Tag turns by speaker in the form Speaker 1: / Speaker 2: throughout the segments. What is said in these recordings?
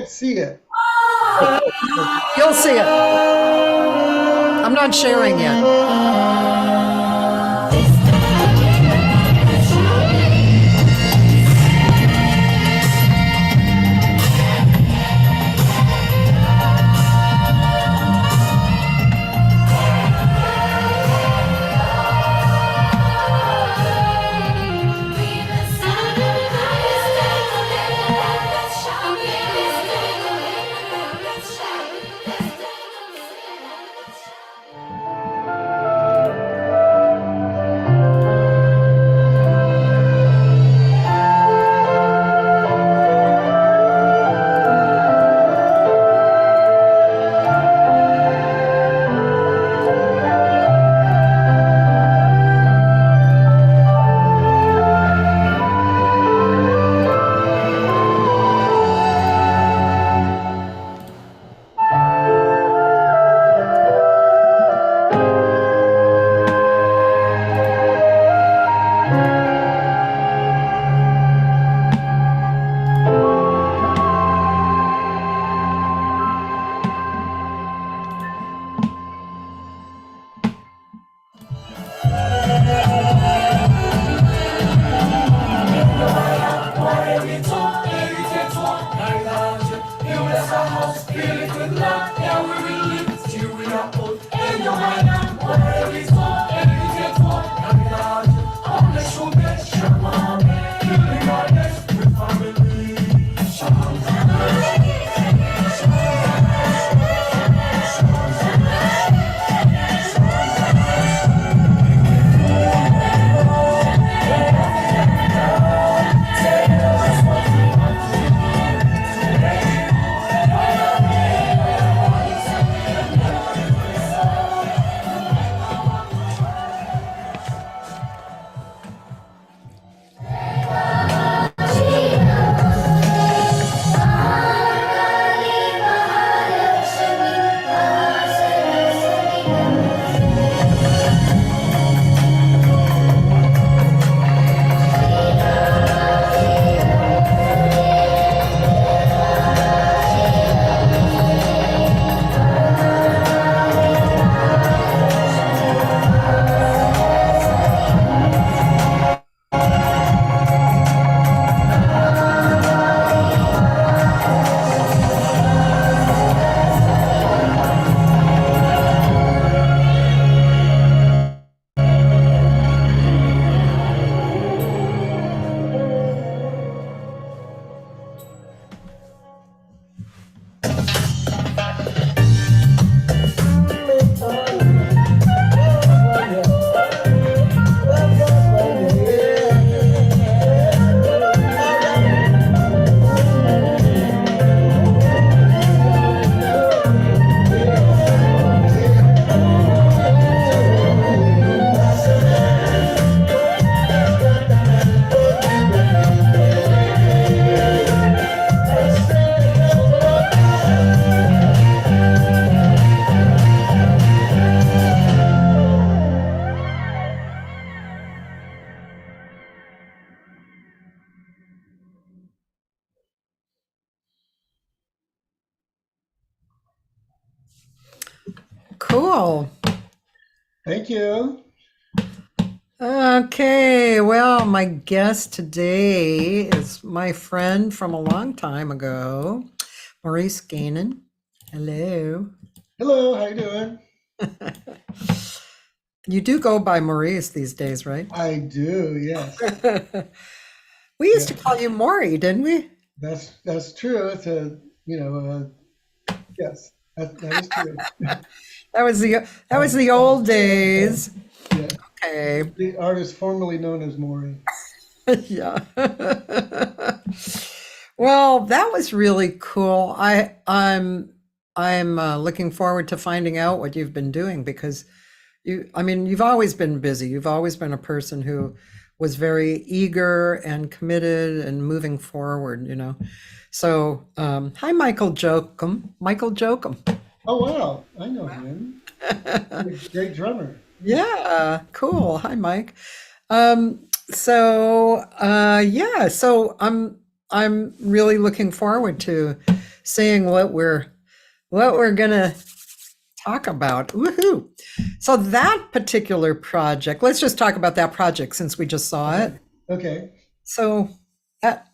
Speaker 1: can't see it.
Speaker 2: You'll see it. I'm not sharing yet. Cool.
Speaker 1: Thank you.
Speaker 2: Okay, well, my guest today is my friend from a long time ago, Maurice Gainen. Hello.
Speaker 1: Hello, how you doing?
Speaker 2: You do go by Maurice these days, right?
Speaker 1: I do, yes.
Speaker 2: We used to call you Maury, didn't we?
Speaker 1: That's true. It's yes, that is true.
Speaker 2: That was the old days.
Speaker 1: Yeah.
Speaker 2: Okay.
Speaker 1: The artist formerly known as Maury.
Speaker 2: Yeah. Well, that was really cool. I'm looking forward to finding out what you've been doing because you've always been busy. You've always been a person who was very eager and committed and moving forward, So, hi, Michael Jokum. Michael Jokum.
Speaker 1: Oh, wow. I know him. Great drummer.
Speaker 2: Yeah, cool. Hi, Mike. So I'm I'm really looking forward to seeing what we're gonna talk about. Woohoo! So that particular project, let's just talk about that project since we just saw it.
Speaker 1: Okay.
Speaker 2: So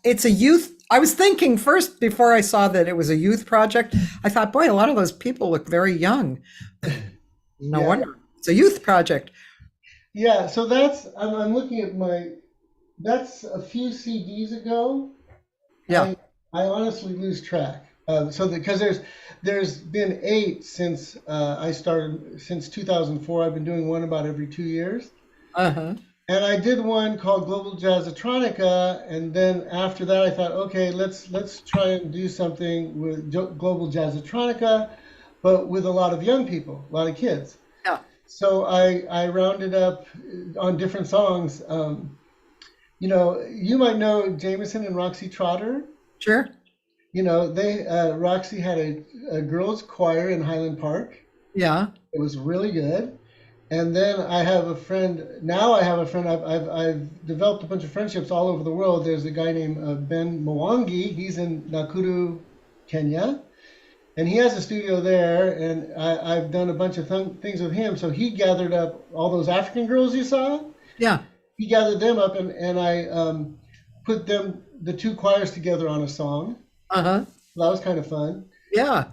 Speaker 2: it's a youth. I was thinking first before I saw that it was a youth project. I thought, boy, a lot of those people look very young. No
Speaker 1: Yeah.
Speaker 2: wonder it's a youth project.
Speaker 1: Yeah. So I'm looking at that's a few CDs ago.
Speaker 2: Yeah.
Speaker 1: I honestly lose track. Because there's been 8 since I started since 2004. I've been doing one about every 2 years.
Speaker 2: Uh-huh.
Speaker 1: And I did one called Global Jazzotronica, and then after that I thought, okay, let's try and do something with Global Jazzotronica, but with a lot of young people, a lot of kids.
Speaker 2: Yeah.
Speaker 1: So I rounded up on different songs. You might know Jameson and Roxy Trotter.
Speaker 2: Sure.
Speaker 1: They Roxy had a girls' choir in Highland Park.
Speaker 2: Yeah.
Speaker 1: It was really good. And then I have a friend. Now I have a friend. I've developed a bunch of friendships all over the world. There's a guy named Ben Mwangi. He's in Nakuru, Kenya, and he has a studio there. And I've done a bunch of things with him. So he gathered up all those African girls you saw.
Speaker 2: Yeah.
Speaker 1: He gathered them up, and I put the two choirs together on a song.
Speaker 2: Uh-huh.
Speaker 1: That was kind of fun.
Speaker 2: Yeah.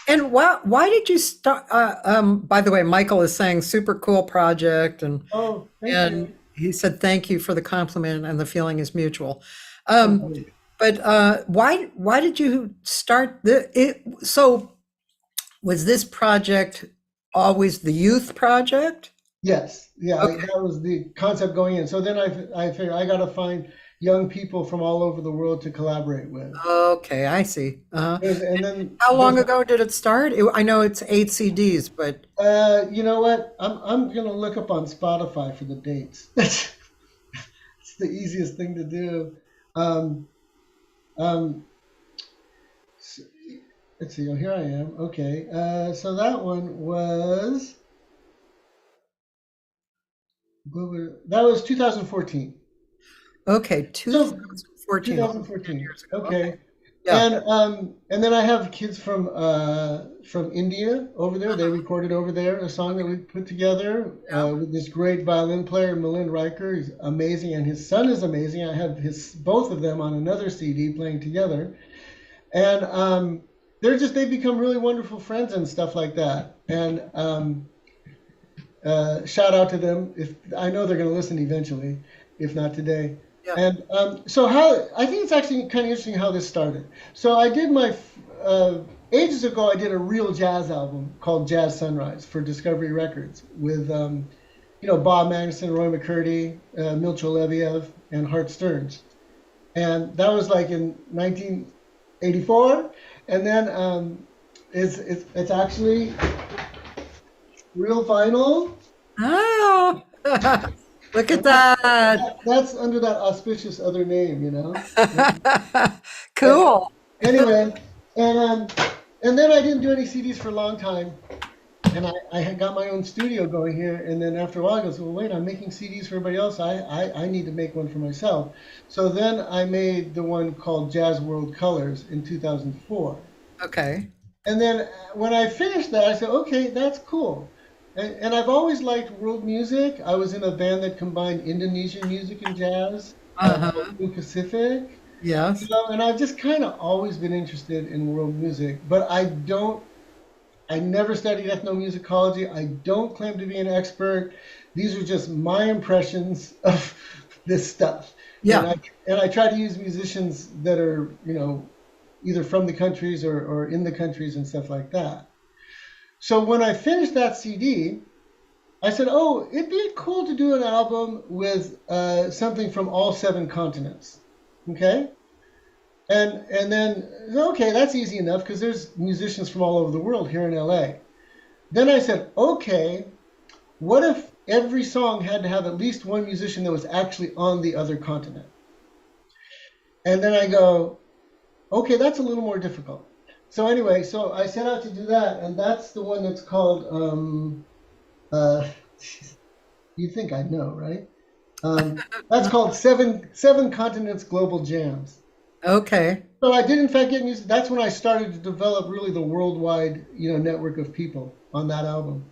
Speaker 1: And
Speaker 2: why did you start? By the way, Michael is saying super cool project, and
Speaker 1: thank you.
Speaker 2: he said thank you for the compliment, and the feeling is mutual.
Speaker 1: Okay.
Speaker 2: But why did you start So was this project always the youth project?
Speaker 1: Yes, yeah,
Speaker 2: Okay.
Speaker 1: that was the concept going in. So then I figured I got to find young people from all over the world to collaborate with.
Speaker 2: Okay, I see.
Speaker 1: And then
Speaker 2: How long ago did it start? I know it's 8 CDs, but
Speaker 1: you know what? I'm gonna look up on Spotify for the dates. It's the easiest thing to do. Um, um, s- let's see. Oh, here I am. Okay. So that one was that was 2014.
Speaker 2: okay,
Speaker 1: So
Speaker 2: 2014.
Speaker 1: 2014.
Speaker 2: Years ago.
Speaker 1: Okay.
Speaker 2: Yeah.
Speaker 1: And then I have kids from India over there. They recorded over there a song that we put together with this great violin player, Milind Riker. He's amazing, and his son is amazing. I have both of them on another CD playing together, and they've become really wonderful friends and stuff like that. And shout out to them. If I know they're going to listen eventually, if not today.
Speaker 2: Yeah.
Speaker 1: And so I think it's actually kind of interesting how this started. So I did ages ago, I did a real jazz album called Jazz Sunrise for Discovery Records with, Bob Magnuson, Roy McCurdy, Milcho Leviev, and Hart Stearns. And that was like in 1984. And then it's actually real vinyl.
Speaker 2: Oh, look at that.
Speaker 1: That's under that auspicious other name,
Speaker 2: Cool.
Speaker 1: Anyway, and then I didn't do any CDs for a long time, and I had got my own studio going here. And then after a while, I goes, well, wait, I'm making CDs for everybody else. I need to make one for myself. So then I made the one called Jazz World Colors in 2004.
Speaker 2: Okay.
Speaker 1: And then when I finished that, I said, okay, that's cool. And I've always liked world music. I was in a band that combined Indonesian music and jazz, in Pacific.
Speaker 2: Yes.
Speaker 1: And I've just kind of always been interested in world music, but I never studied ethnomusicology. I don't claim to be an expert. These are just my impressions of this stuff.
Speaker 2: Yeah.
Speaker 1: And I try to use musicians that are, either from the countries or in the countries and stuff like that. So when I finished that CD, I said, oh, it'd be cool to do an album with something from all 7 continents. Okay? And then, okay, that's easy enough because there's musicians from all over the world here in LA. Then I said, okay, what if every song had to have at least one musician that was actually on the other continent? And then I go, okay, that's a little more difficult. So anyway, so I set out to do that, and that's the one that's called, you think I know, right? That's called Seven Continents Global Jams.
Speaker 2: Okay.
Speaker 1: So I did in fact get music. That's when I started to develop really the worldwide, network of people on that album.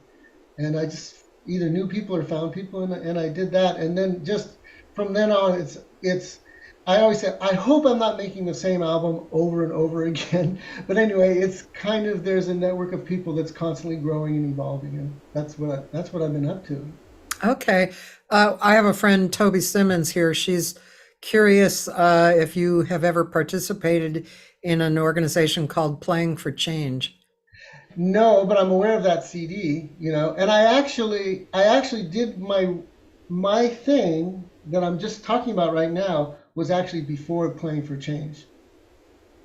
Speaker 1: And I just either knew people or found people, and I did that. And then just from then on, it's. I always say I hope I'm not making the same album over and over again. But anyway, it's kind of there's a network of people that's constantly growing and evolving, and that's what I've been up to.
Speaker 2: Okay. I have a friend, Toby Simmons, here. She's curious if you have ever participated in an organization called Playing for Change.
Speaker 1: No, but I'm aware of that CD, and I actually did my thing that I'm just talking about right now was actually before Playing for Change.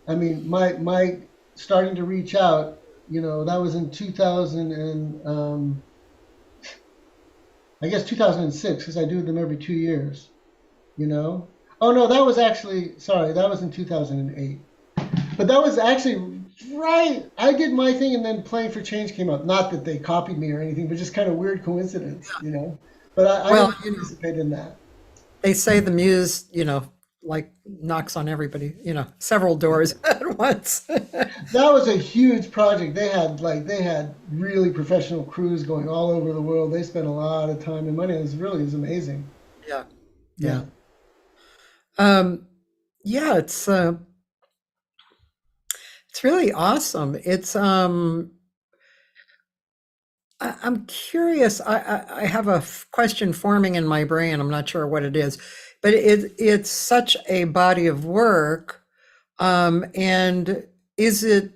Speaker 1: I mean, my starting to reach out, that was in 2000 and I guess 2006 because I do them every 2 years, you know. Oh no, that was actually sorry, that was in 2008. But that was actually right. I did my thing, and then Playing for Change came up. Not that they copied me or anything, but just kind of weird coincidence. But I
Speaker 2: Well,
Speaker 1: didn't participate in that.
Speaker 2: they say the muse, like knocks on everybody, several doors at once.
Speaker 1: That was a huge project. They had really professional crews going all over the world. They spent a lot of time and money. It was amazing.
Speaker 2: Yeah. Yeah.
Speaker 1: Yeah.
Speaker 2: Um, yeah, it's really awesome. I'm curious. I have a question forming in my brain. I'm not sure what it is, but it's such a body of work. And is it,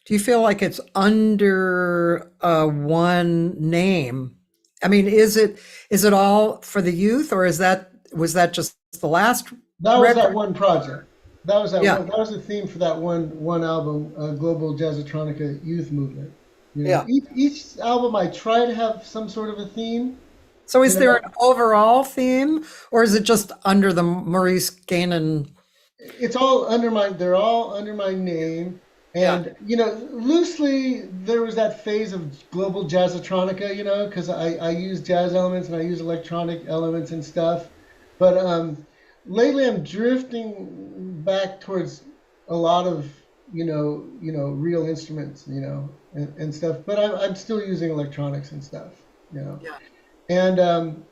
Speaker 2: do you feel like it's under one name? I mean, is it all for the youth, or was that just the last
Speaker 1: That was that
Speaker 2: record?
Speaker 1: one project. That was that
Speaker 2: Yeah,
Speaker 1: one. That was the theme for that one album, Global Jazzotronica Youth Movement.
Speaker 2: yeah.
Speaker 1: Each album I try to have some sort of a theme.
Speaker 2: So
Speaker 1: You
Speaker 2: is there
Speaker 1: know,
Speaker 2: an overall theme, or is it just under the Maurice Gainen?
Speaker 1: it's all under my. They're all under my name,
Speaker 2: Yeah,
Speaker 1: and loosely there was that phase of Global Jazzotronica. Because I use jazz elements and I use electronic elements and stuff. But lately I'm drifting back towards a lot of real instruments, and stuff. But I'm still using electronics and stuff, you know.
Speaker 2: yeah,
Speaker 1: And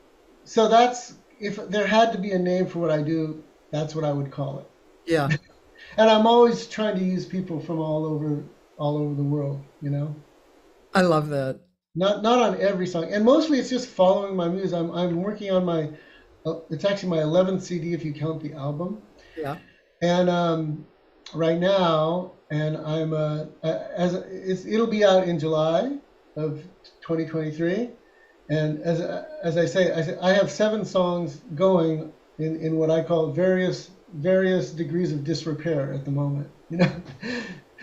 Speaker 1: so that's if there had to be a name for what I do, that's what I would call it.
Speaker 2: yeah.
Speaker 1: And I'm always trying to use people from all over the world,
Speaker 2: I love that.
Speaker 1: Not on every song, and mostly it's just following my muse. I'm working on my it's actually my 11th CD if you count the album,
Speaker 2: Yeah,
Speaker 1: and right now, and I'm it'll be out in July of 2023, and as I have 7 songs going in what I call various degrees of disrepair at the moment.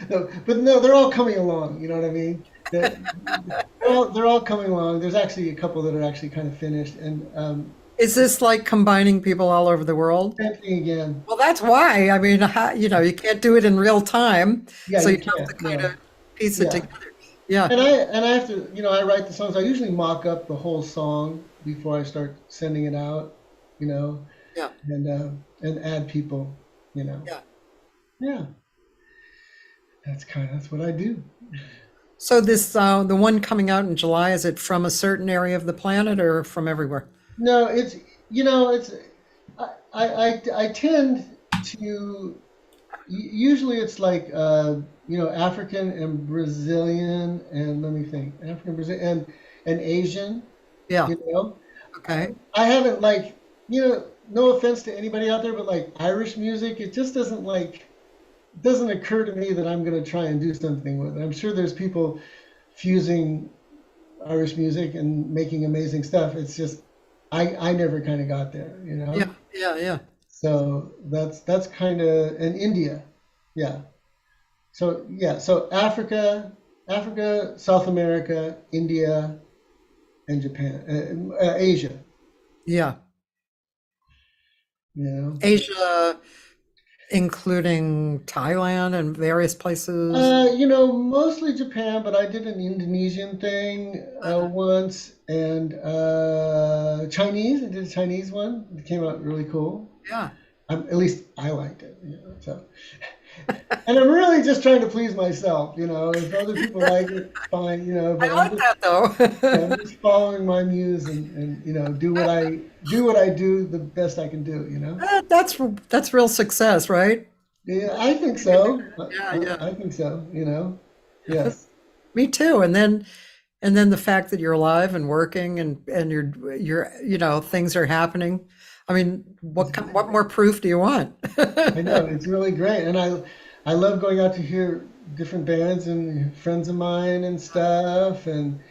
Speaker 1: No, but no, they're all coming along. You know what I mean? They're all coming along. There's actually a couple that are actually kind of finished, and
Speaker 2: is this like combining people all over the world?
Speaker 1: same thing again.
Speaker 2: Well, that's why. I mean, you can't do it in real time,
Speaker 1: Yeah,
Speaker 2: so
Speaker 1: you
Speaker 2: you have to
Speaker 1: can't.
Speaker 2: kind
Speaker 1: No.
Speaker 2: of piece it
Speaker 1: Yeah.
Speaker 2: together. Yeah,
Speaker 1: And I have to, I write the songs. I usually mock up the whole song before I start sending it out, you know,
Speaker 2: yeah,
Speaker 1: and add people, you know.
Speaker 2: yeah.
Speaker 1: Yeah, that's what I do.
Speaker 2: So this, the one coming out in July, is it from a certain area of the planet or from everywhere?
Speaker 1: No, it's I tend to usually it's like African and Brazilian and let me think African Brazilian and Asian.
Speaker 2: Yeah.
Speaker 1: You know,
Speaker 2: Okay.
Speaker 1: I haven't no offense to anybody out there, but like Irish music, it just doesn't occur to me that I'm gonna try and do something with it. I'm sure there's people fusing Irish music and making amazing stuff. It's just I never kind of got there.
Speaker 2: Yeah. Yeah. Yeah.
Speaker 1: So that's kind of in India, yeah. So yeah, so Africa, South America, India, and Japan, Asia.
Speaker 2: Yeah.
Speaker 1: You know,
Speaker 2: Asia. including Thailand and various places?
Speaker 1: Mostly Japan, but I did an Indonesian thing once, and Chinese. I did a Chinese one. It came out really cool.
Speaker 2: Yeah.
Speaker 1: At least I liked it. So. And I'm really just trying to please myself. If other people like it, fine.
Speaker 2: I
Speaker 1: But
Speaker 2: like that though.
Speaker 1: I'm just following my muse and do what I do the best I can do.
Speaker 2: That's real success, right?
Speaker 1: Yeah, I think so.
Speaker 2: Yeah,
Speaker 1: I,
Speaker 2: yeah.
Speaker 1: I think so. Yes.
Speaker 2: Me too. And then the fact that you're alive and working and you're things are happening. I mean, what more proof do you want?
Speaker 1: I know it's really great, and I love going out to hear different bands and friends of mine and stuff, and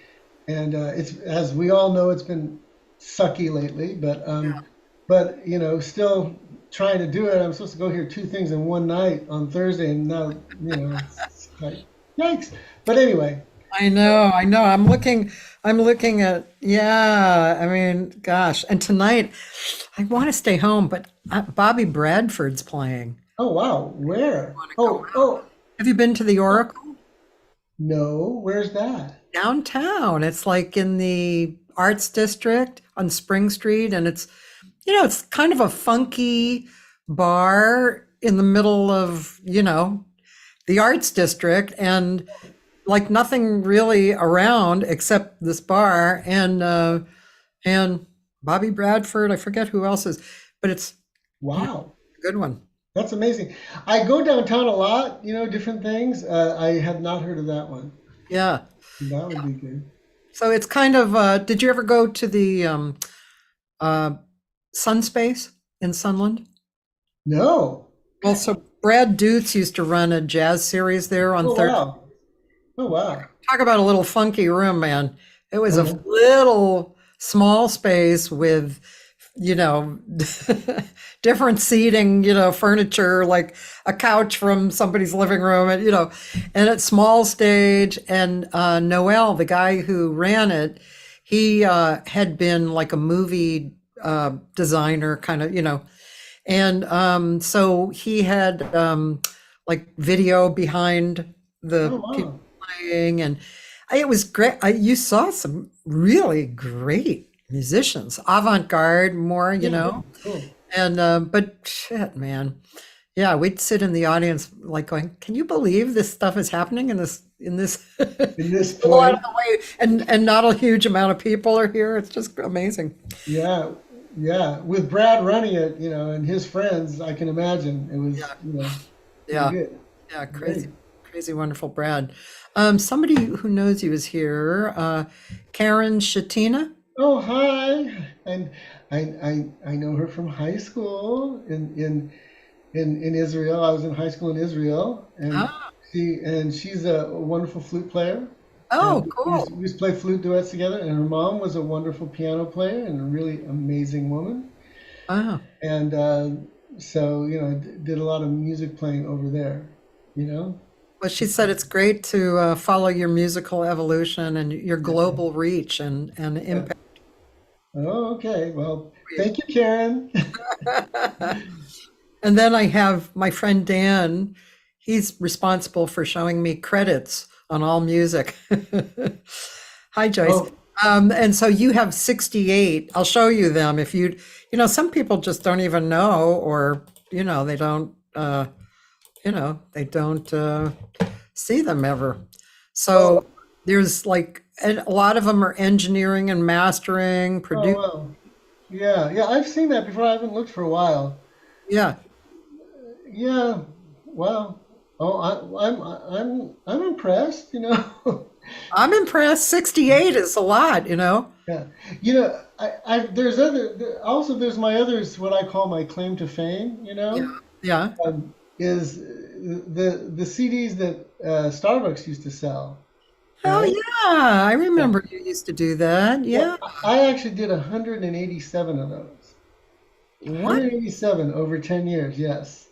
Speaker 1: it's, as we all know, it's been sucky lately, but still trying to do it. I'm supposed to go hear two things in one night on Thursday, and now it's like yikes. But anyway.
Speaker 2: I know. I'm looking at, yeah, I mean, gosh. And tonight, I want to stay home, but Bobby Bradford's playing.
Speaker 1: Oh wow, where?
Speaker 2: Go out.
Speaker 1: Oh,
Speaker 2: Have you been to the Oracle?
Speaker 1: no, where's that?
Speaker 2: Downtown. It's like in the Arts District on Spring Street, and it's kind of a funky bar in the middle of, the Arts District, and like nothing really around except this bar and Bobby Bradford. I forget who else is, but it's
Speaker 1: Wow,
Speaker 2: a good one.
Speaker 1: that's amazing. I go downtown a lot, different things. I had not heard of that one.
Speaker 2: Yeah.
Speaker 1: That would be good.
Speaker 2: So it's kind of. Did you ever go to the Sun Space in Sunland?
Speaker 1: No.
Speaker 2: Well, so Brad Dutz used to run a jazz series there on
Speaker 1: Oh
Speaker 2: Thursday.
Speaker 1: wow. Oh wow.
Speaker 2: Talk about a little funky room, man. It was a
Speaker 1: Uh-huh.
Speaker 2: little small space with, different seating, furniture, like a couch from somebody's living room, and a small stage. And Noel, the guy who ran it, he had been like a movie designer, kind of, and so he had like video behind the
Speaker 1: Oh
Speaker 2: people
Speaker 1: wow.
Speaker 2: playing, and it was great. You saw some really great musicians, avant-garde more,
Speaker 1: Yeah. Cool.
Speaker 2: and but shit, man, yeah, we'd sit in the audience like going, "Can you believe this stuff is happening in this
Speaker 1: In this
Speaker 2: little out
Speaker 1: place.
Speaker 2: of the way, and not a huge amount of people are here. It's just amazing."
Speaker 1: Yeah. Yeah. With Brad running it, and his friends, I can imagine it was,
Speaker 2: Yeah,
Speaker 1: pretty
Speaker 2: yeah,
Speaker 1: good.
Speaker 2: yeah,
Speaker 1: Great.
Speaker 2: crazy, wonderful, Brad. Somebody who knows you is here, Karen Shatina.
Speaker 1: Oh, hi. And I know her from high school in Israel. I was in high school in Israel, and
Speaker 2: Ah,
Speaker 1: she's a wonderful flute player. And
Speaker 2: oh,
Speaker 1: we
Speaker 2: cool.
Speaker 1: used to play flute duets together. And her mom was a wonderful piano player and a really amazing woman.
Speaker 2: Ah,
Speaker 1: And so did a lot of music playing over there. You know.
Speaker 2: well, she said it's great to follow your musical evolution and your global reach and
Speaker 1: Yeah.
Speaker 2: impact.
Speaker 1: Oh, okay. Well, thank you, Karen.
Speaker 2: And then I have my friend Dan. He's responsible for showing me credits on all music. Hi, Joyce.
Speaker 1: Oh,
Speaker 2: And so you have 68. I'll show you them if some people just don't even know, or, they don't see them ever.
Speaker 1: oh,
Speaker 2: So there's like, and a lot of them are engineering and mastering,
Speaker 1: oh,
Speaker 2: produce.
Speaker 1: wow. Yeah, yeah. I've seen that before. I haven't looked for a while.
Speaker 2: Yeah.
Speaker 1: Yeah. Wow. Oh, I'm impressed.
Speaker 2: I'm impressed. 68 is a lot.
Speaker 1: Yeah. There's my others, what I call my claim to fame,
Speaker 2: Yeah. Yeah.
Speaker 1: is the CDs that Starbucks used to sell,
Speaker 2: Oh,
Speaker 1: right?
Speaker 2: yeah. I
Speaker 1: Yeah.
Speaker 2: remember you used to do that.
Speaker 1: Well,
Speaker 2: Yeah.
Speaker 1: I actually did 187 of those.
Speaker 2: What?
Speaker 1: 187 over 10 years, yes.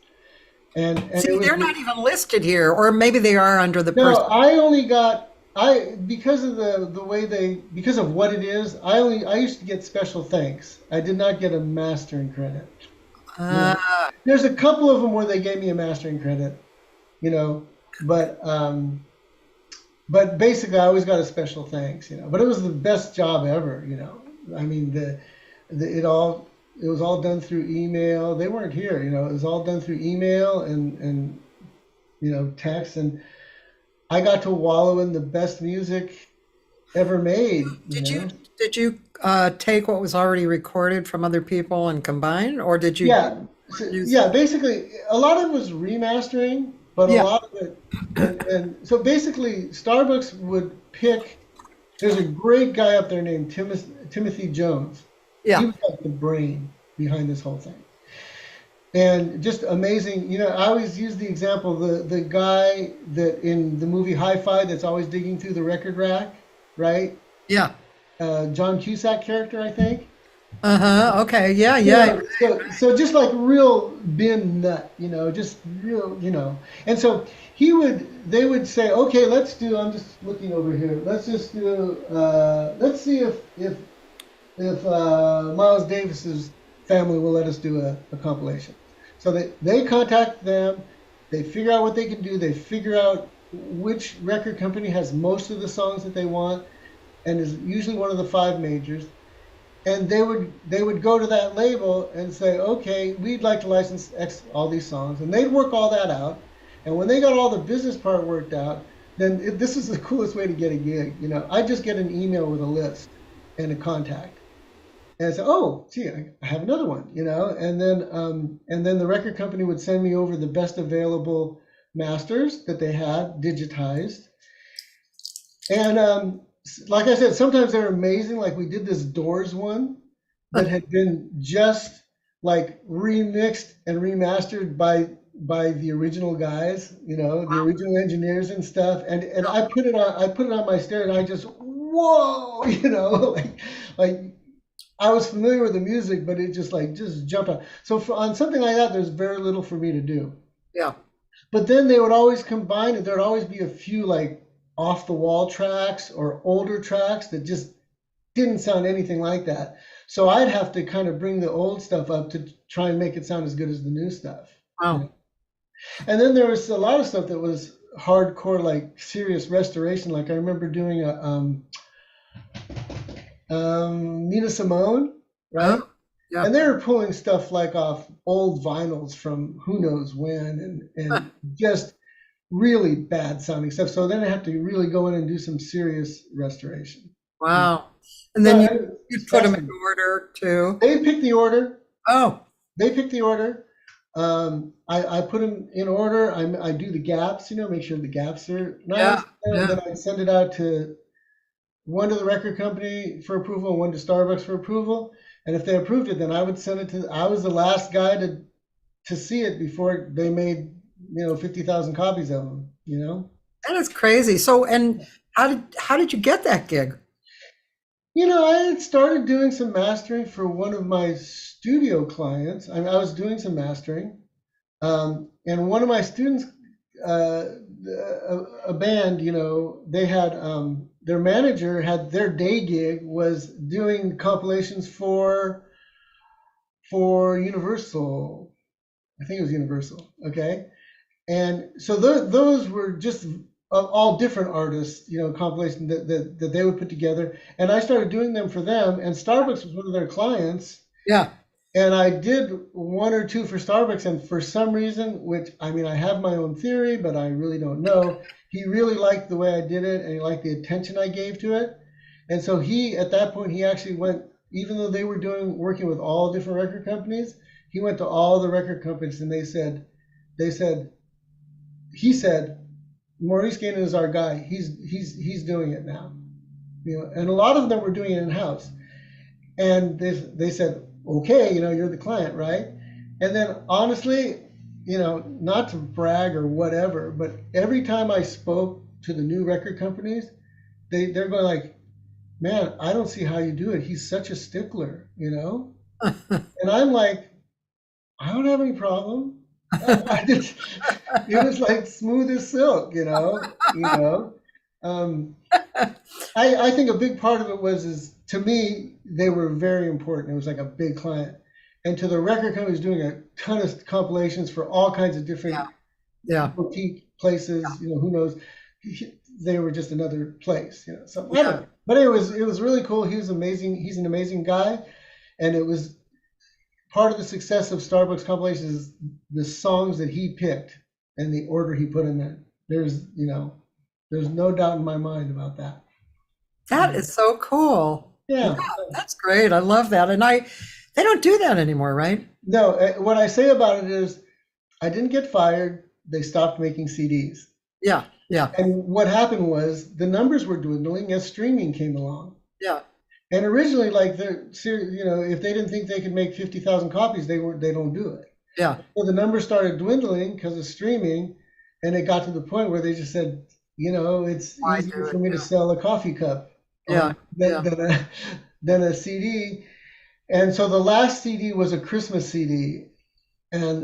Speaker 1: And it
Speaker 2: See,
Speaker 1: was
Speaker 2: they're not even listed here, or maybe they are under the
Speaker 1: no,
Speaker 2: person.
Speaker 1: I only got I because of the way because of what it is, I used to get special thanks. I did not get a mastering credit. There's a couple of them where they gave me a mastering credit, you know, but basically I always got a special thanks, you know. But it was the best job ever, you know. I mean, it was all done through email. They weren't here, you know. It was all done through email and you know, text, and I got to wallow in the best music ever made, you
Speaker 2: Did you
Speaker 1: know.
Speaker 2: did you take what was already recorded from other people and combine, or did you
Speaker 1: Yeah,
Speaker 2: use?
Speaker 1: yeah. Basically, a lot of it was remastering, but a
Speaker 2: Yeah,
Speaker 1: lot of it, and so basically, Starbucks would pick. There's a great guy up there named Timothy Jones. He
Speaker 2: yeah.
Speaker 1: was like the brain behind this whole thing, and just amazing. You know, I always use the example the guy that in the movie Hi-Fi that's always digging through the record rack, right?
Speaker 2: Yeah.
Speaker 1: John Cusack character, I think.
Speaker 2: Uh-huh. Okay. Yeah, yeah.
Speaker 1: Yeah, so just like real bin nut, you know, just real, you know. And so they would say, okay, let's do. I'm just looking over here. Let's just do. Let's see if Miles Davis's family will let us do a compilation. So they contact them. They figure out what they can do. They figure out which record company has most of the songs that they want, and is usually one of the five majors, and they would go to that label and say, okay, we'd like to license X all these songs, and they'd work all that out. And when they got all the business part worked out, then this is the coolest way to get a gig. You know, I just get an email with a list and a contact, and I say, oh, gee, I have another one. You know, and then the record company would send me over the best available masters that they had digitized, and like I said, sometimes they're amazing. Like we did this Doors one that had been just like remixed and remastered by the original guys, you know, the original engineers and stuff. And I put it on my stereo, and I just whoa, you know, like I was familiar with the music, but it just jumped out. So on something like that, there's very little for me to do.
Speaker 2: Yeah.
Speaker 1: But then they would always combine it. There'd always be a few like off the wall tracks or older tracks that just didn't sound anything like that. So I'd have to kind of bring the old stuff up to try and make it sound as good as the new stuff. You
Speaker 2: Wow.
Speaker 1: know? And then there was a lot of stuff that was hardcore, like serious restoration. Like I remember doing a Nina Simone, right?
Speaker 2: Oh, yeah.
Speaker 1: And they were pulling stuff like off old vinyls from who knows when, and just really bad sounding stuff. So then I have to really go in and do some serious restoration. Yeah.
Speaker 2: Wow. And
Speaker 1: So
Speaker 2: then you
Speaker 1: it's
Speaker 2: put them in
Speaker 1: fascinating.
Speaker 2: order too.
Speaker 1: They pick the order.
Speaker 2: Oh,
Speaker 1: They pick the order. I put them in order. I do the gaps, you know, make sure the gaps are nice.
Speaker 2: yeah,
Speaker 1: And
Speaker 2: yeah.
Speaker 1: then I send it out to one to the record company for approval, one to Starbucks for approval. And if they approved it, then I would send it to. I was the last guy to see it before they made 50,000 copies of them. You know.
Speaker 2: That is crazy. So, and how did you get that gig?
Speaker 1: I had started doing some mastering for one of my studio clients. I was doing some mastering, and one of my students, uh, a band, they had their manager had their day gig was doing compilations for Universal. I think it was Universal. Okay, and so those were just of all different artists, compilation that they would put together. And I started doing them for them. And Starbucks was one of their clients.
Speaker 2: Yeah.
Speaker 1: And I did one or two for Starbucks. And for some reason, which I mean, I have my own theory, but I really don't know. He really liked the way I did it, and he liked the attention I gave to it. And so at that point, he actually went, even though they were working with all different record companies, he went to all the record companies, and they said, he said, Maurice Gainen is our guy. He's doing it now, and a lot of them were doing it in house. And they said, okay, you're the client, right? And then honestly, not to brag or whatever, but every time I spoke to the new record companies, they're going like, man, I don't see how you do it. He's such a stickler, And I'm like, I don't have any problem. It was like smooth as silk, Um, I think a big part of it is to me, they were very important. It was like a big client. and to the record company was doing a ton of compilations for all kinds of different
Speaker 2: Yeah. Yeah.
Speaker 1: boutique places. Who knows? They were just another place. So I don't
Speaker 2: Yeah.
Speaker 1: know. But it was really cool. He was amazing. He's an amazing guy, and it was part of the success of Starbucks compilations is the songs that he picked and the order he put in there. There's no doubt in my mind about that.
Speaker 2: That is so cool. Wow,
Speaker 1: Yeah.
Speaker 2: that's great. I love that. And they don't do that anymore, right?
Speaker 1: No, what I say about it is I didn't get fired. They stopped making CDs.
Speaker 2: Yeah. Yeah.
Speaker 1: And what happened was the numbers were dwindling as streaming came along.
Speaker 2: Yeah.
Speaker 1: And originally, like if they didn't think they could make 50,000 copies, they don't do it.
Speaker 2: Yeah.
Speaker 1: So the numbers started dwindling because of streaming, and it got to the point where they just said, it's
Speaker 2: Why do
Speaker 1: easier
Speaker 2: it?
Speaker 1: for me to sell a coffee cup
Speaker 2: Yeah. Yeah.
Speaker 1: than a CD. And so the last CD was a Christmas CD, and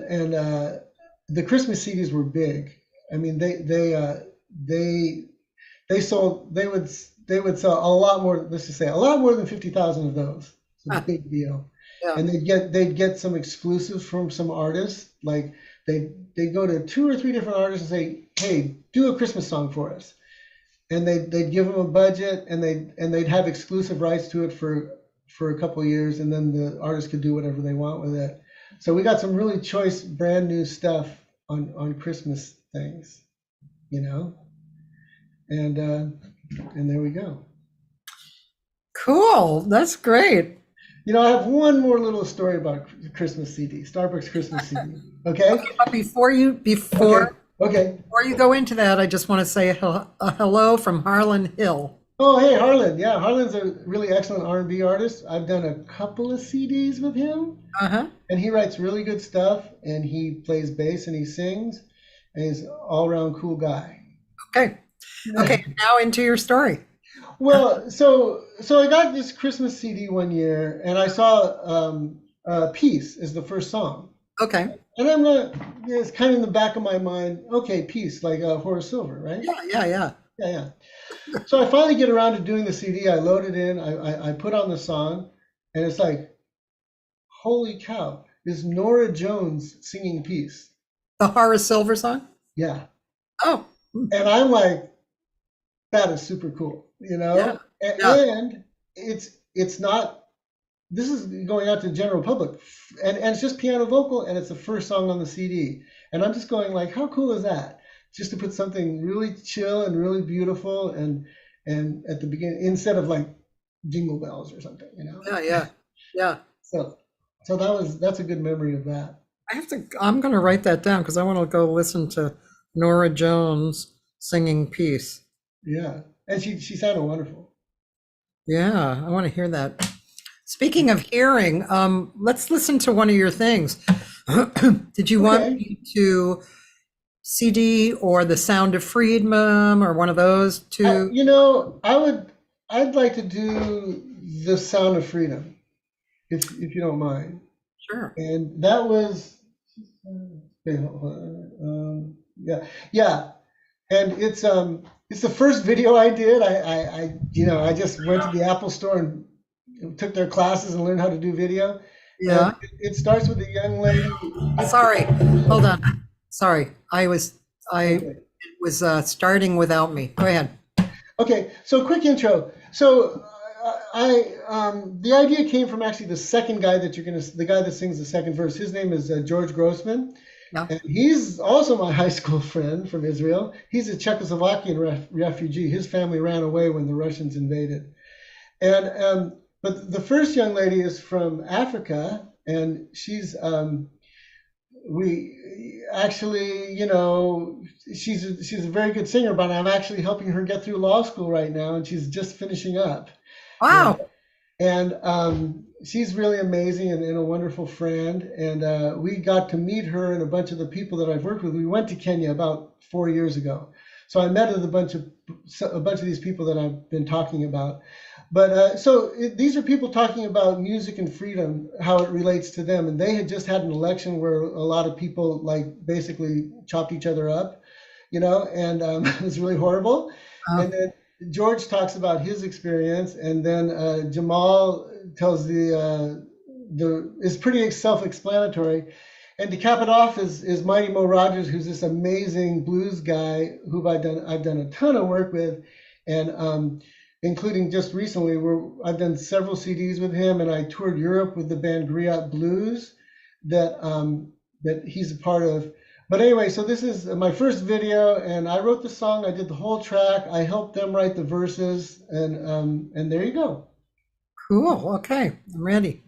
Speaker 1: the Christmas CDs were big. I mean, they would sell a lot more. Let's just say a lot more than 50,000 of those. It's a
Speaker 2: Huh.
Speaker 1: big deal.
Speaker 2: Yeah.
Speaker 1: And they'd get some exclusives from some artists. Like they go to 2 or 3 different artists and say, "Hey, do a Christmas song for us." And they'd give them a budget, and they'd have exclusive rights to it for a couple of years, and then the artist could do whatever they want with it. So we got some really choice, brand new stuff on Christmas things, and there we go.
Speaker 2: Cool. That's great.
Speaker 1: I have one more little story about Christmas CD, Starbucks Christmas CD. Okay.
Speaker 2: But before you
Speaker 1: Okay.
Speaker 2: go into that, I just want to say a hello from Harlan Hill.
Speaker 1: Oh, hey, Harlan. Yeah, Harlan's a really excellent R&B artist. I've done a couple of CDs with him,
Speaker 2: Uh-huh.
Speaker 1: and he writes really good stuff, and he plays bass and he sings, and he's an all-around cool guy.
Speaker 2: Okay. Okay. Now into your story.
Speaker 1: Well, so I got this Christmas CD one year, and I saw "Peace" as the first song,
Speaker 2: Okay.
Speaker 1: and it's kind of in the back of my mind. Okay, "Peace," like Horace Silver, right?
Speaker 2: Yeah. Yeah. Yeah.
Speaker 1: Yeah. So I finally get around to doing the CD. I load it in. I put on the song, and it's like, holy cow! Is Norah Jones singing "Peace"?
Speaker 2: The Horace Silver song?
Speaker 1: Yeah.
Speaker 2: Oh.
Speaker 1: And I'm like, that is super cool,
Speaker 2: Yeah.
Speaker 1: And it's not. This is going out to the general public, and it's just piano vocal, and it's the first song on the CD. And I'm just going like, how cool is that? Just to put something really chill and really beautiful, and at the beginning instead of like Jingle Bells or something,
Speaker 2: Yeah. Yeah. Yeah.
Speaker 1: So that's a good memory of that.
Speaker 2: I'm going to write that down because I want to go listen to Norah Jones singing Peace.
Speaker 1: Yeah, and she sounded wonderful.
Speaker 2: Yeah, I want to hear that. Speaking of hearing, let's listen to one of your things. Did you want me to CD or The Sound of Freedom or one of those two?
Speaker 1: I'd like to do The Sound of Freedom, if you don't mind.
Speaker 2: Sure.
Speaker 1: And that was, yeah, and it's the first video I did. I just went to the Apple store and took their classes and learned how to do video.
Speaker 2: Yeah.
Speaker 1: It starts with a young lady.
Speaker 2: Sorry, hold on. Sorry, it was starting without me. Go ahead.
Speaker 1: Okay, so quick intro. So the idea came from actually the second guy the guy that sings the second verse. His name is George Grossman.
Speaker 2: Yeah.
Speaker 1: And he's also my high school friend from Israel. He's a Czechoslovakian refugee. His family ran away when the Russians invaded. And but the first young lady is from Africa, and she's we actually, she's a very good singer, but I'm actually helping her get through law school right now, and she's just finishing up.
Speaker 2: Wow.
Speaker 1: And she's really amazing and a wonderful friend. And we got to meet her and a bunch of the people that I've worked with. We went to Kenya about 4 years ago. So I met with a bunch of these people that I've been talking about. But these are people talking about music and freedom, how it relates to them. And they had just had an election where a lot of people basically chopped each other up, and it was really horrible. And then George talks about his experience, and then Jamal tells the is pretty self-explanatory. And to cap it off is Mighty Mo Rodgers, who's this amazing blues guy who I've done a ton of work with, and including just recently where I've done several CDs with him, and I toured Europe with the band Griot Blues that he's a part of. But anyway, so this is my first video, and I wrote the song. I did the whole track. I helped them write the verses, and there you go.
Speaker 2: Cool. Okay, I'm ready.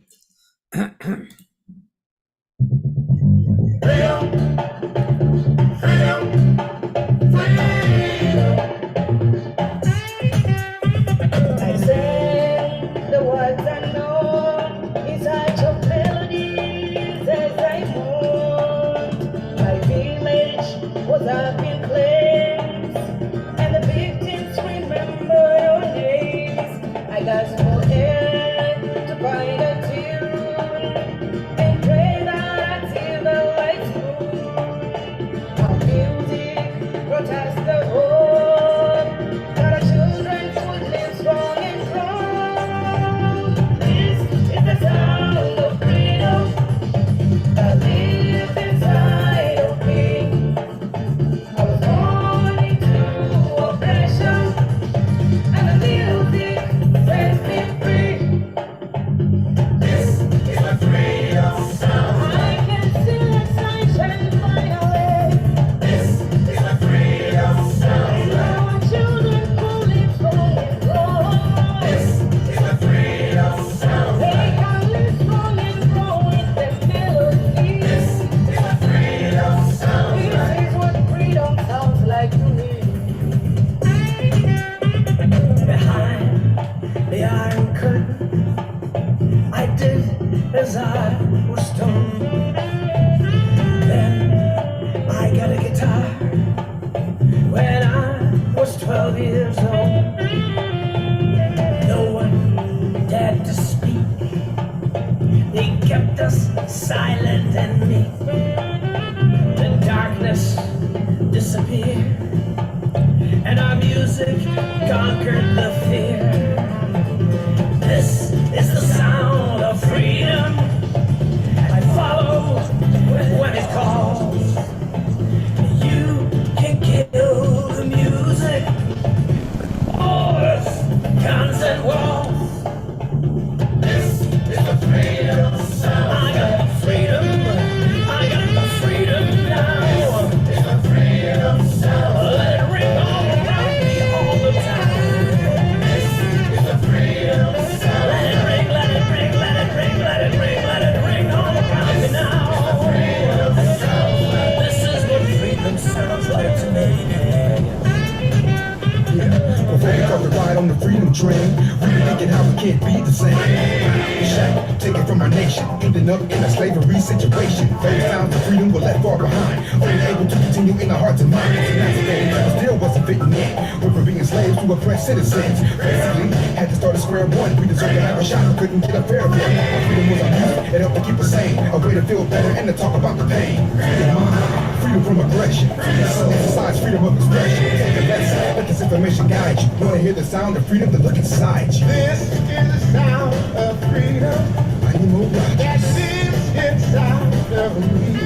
Speaker 3: Citizens basically had to start at square one. We deserved to have a shot, couldn't get a fair one. Our freedom was our music, it helped to keep us sane. A way to feel better and to talk about the pain. Freedom of mind, freedom from aggression. Exercise freedom of expression. Take a lesson, let this information guide you. Wanna hear the sound of freedom? Then look inside you. This is the sound of freedom. I am Mo Rodgers. That lives inside of me.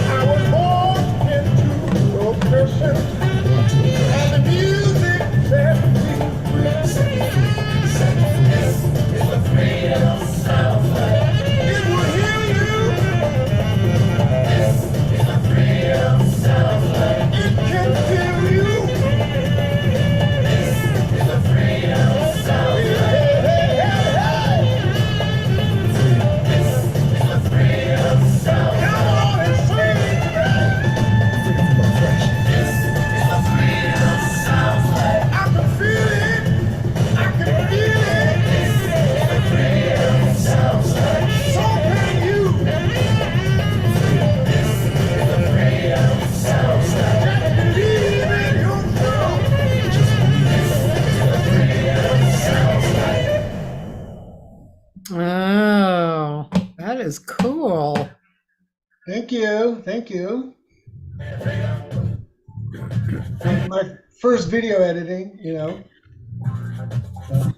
Speaker 3: I was born into oppression, and the music set me free. This is the freedom sound. It will heal you. This is the freedom sound. It can feel you. This is the freedom sound. Hey, hey, hey, hey. This is the freedom sound. Come on and sing it. Freedom from oppression. This is the freedom sound. I can feel it. I can feel it. This is the freedom sound. So can you. This is the freedom sound. Just believe in yourself. Just believe. This is the freedom sound.
Speaker 2: Oh, that is cool.
Speaker 1: Thank you. Thank you. My first video editing, you know. So.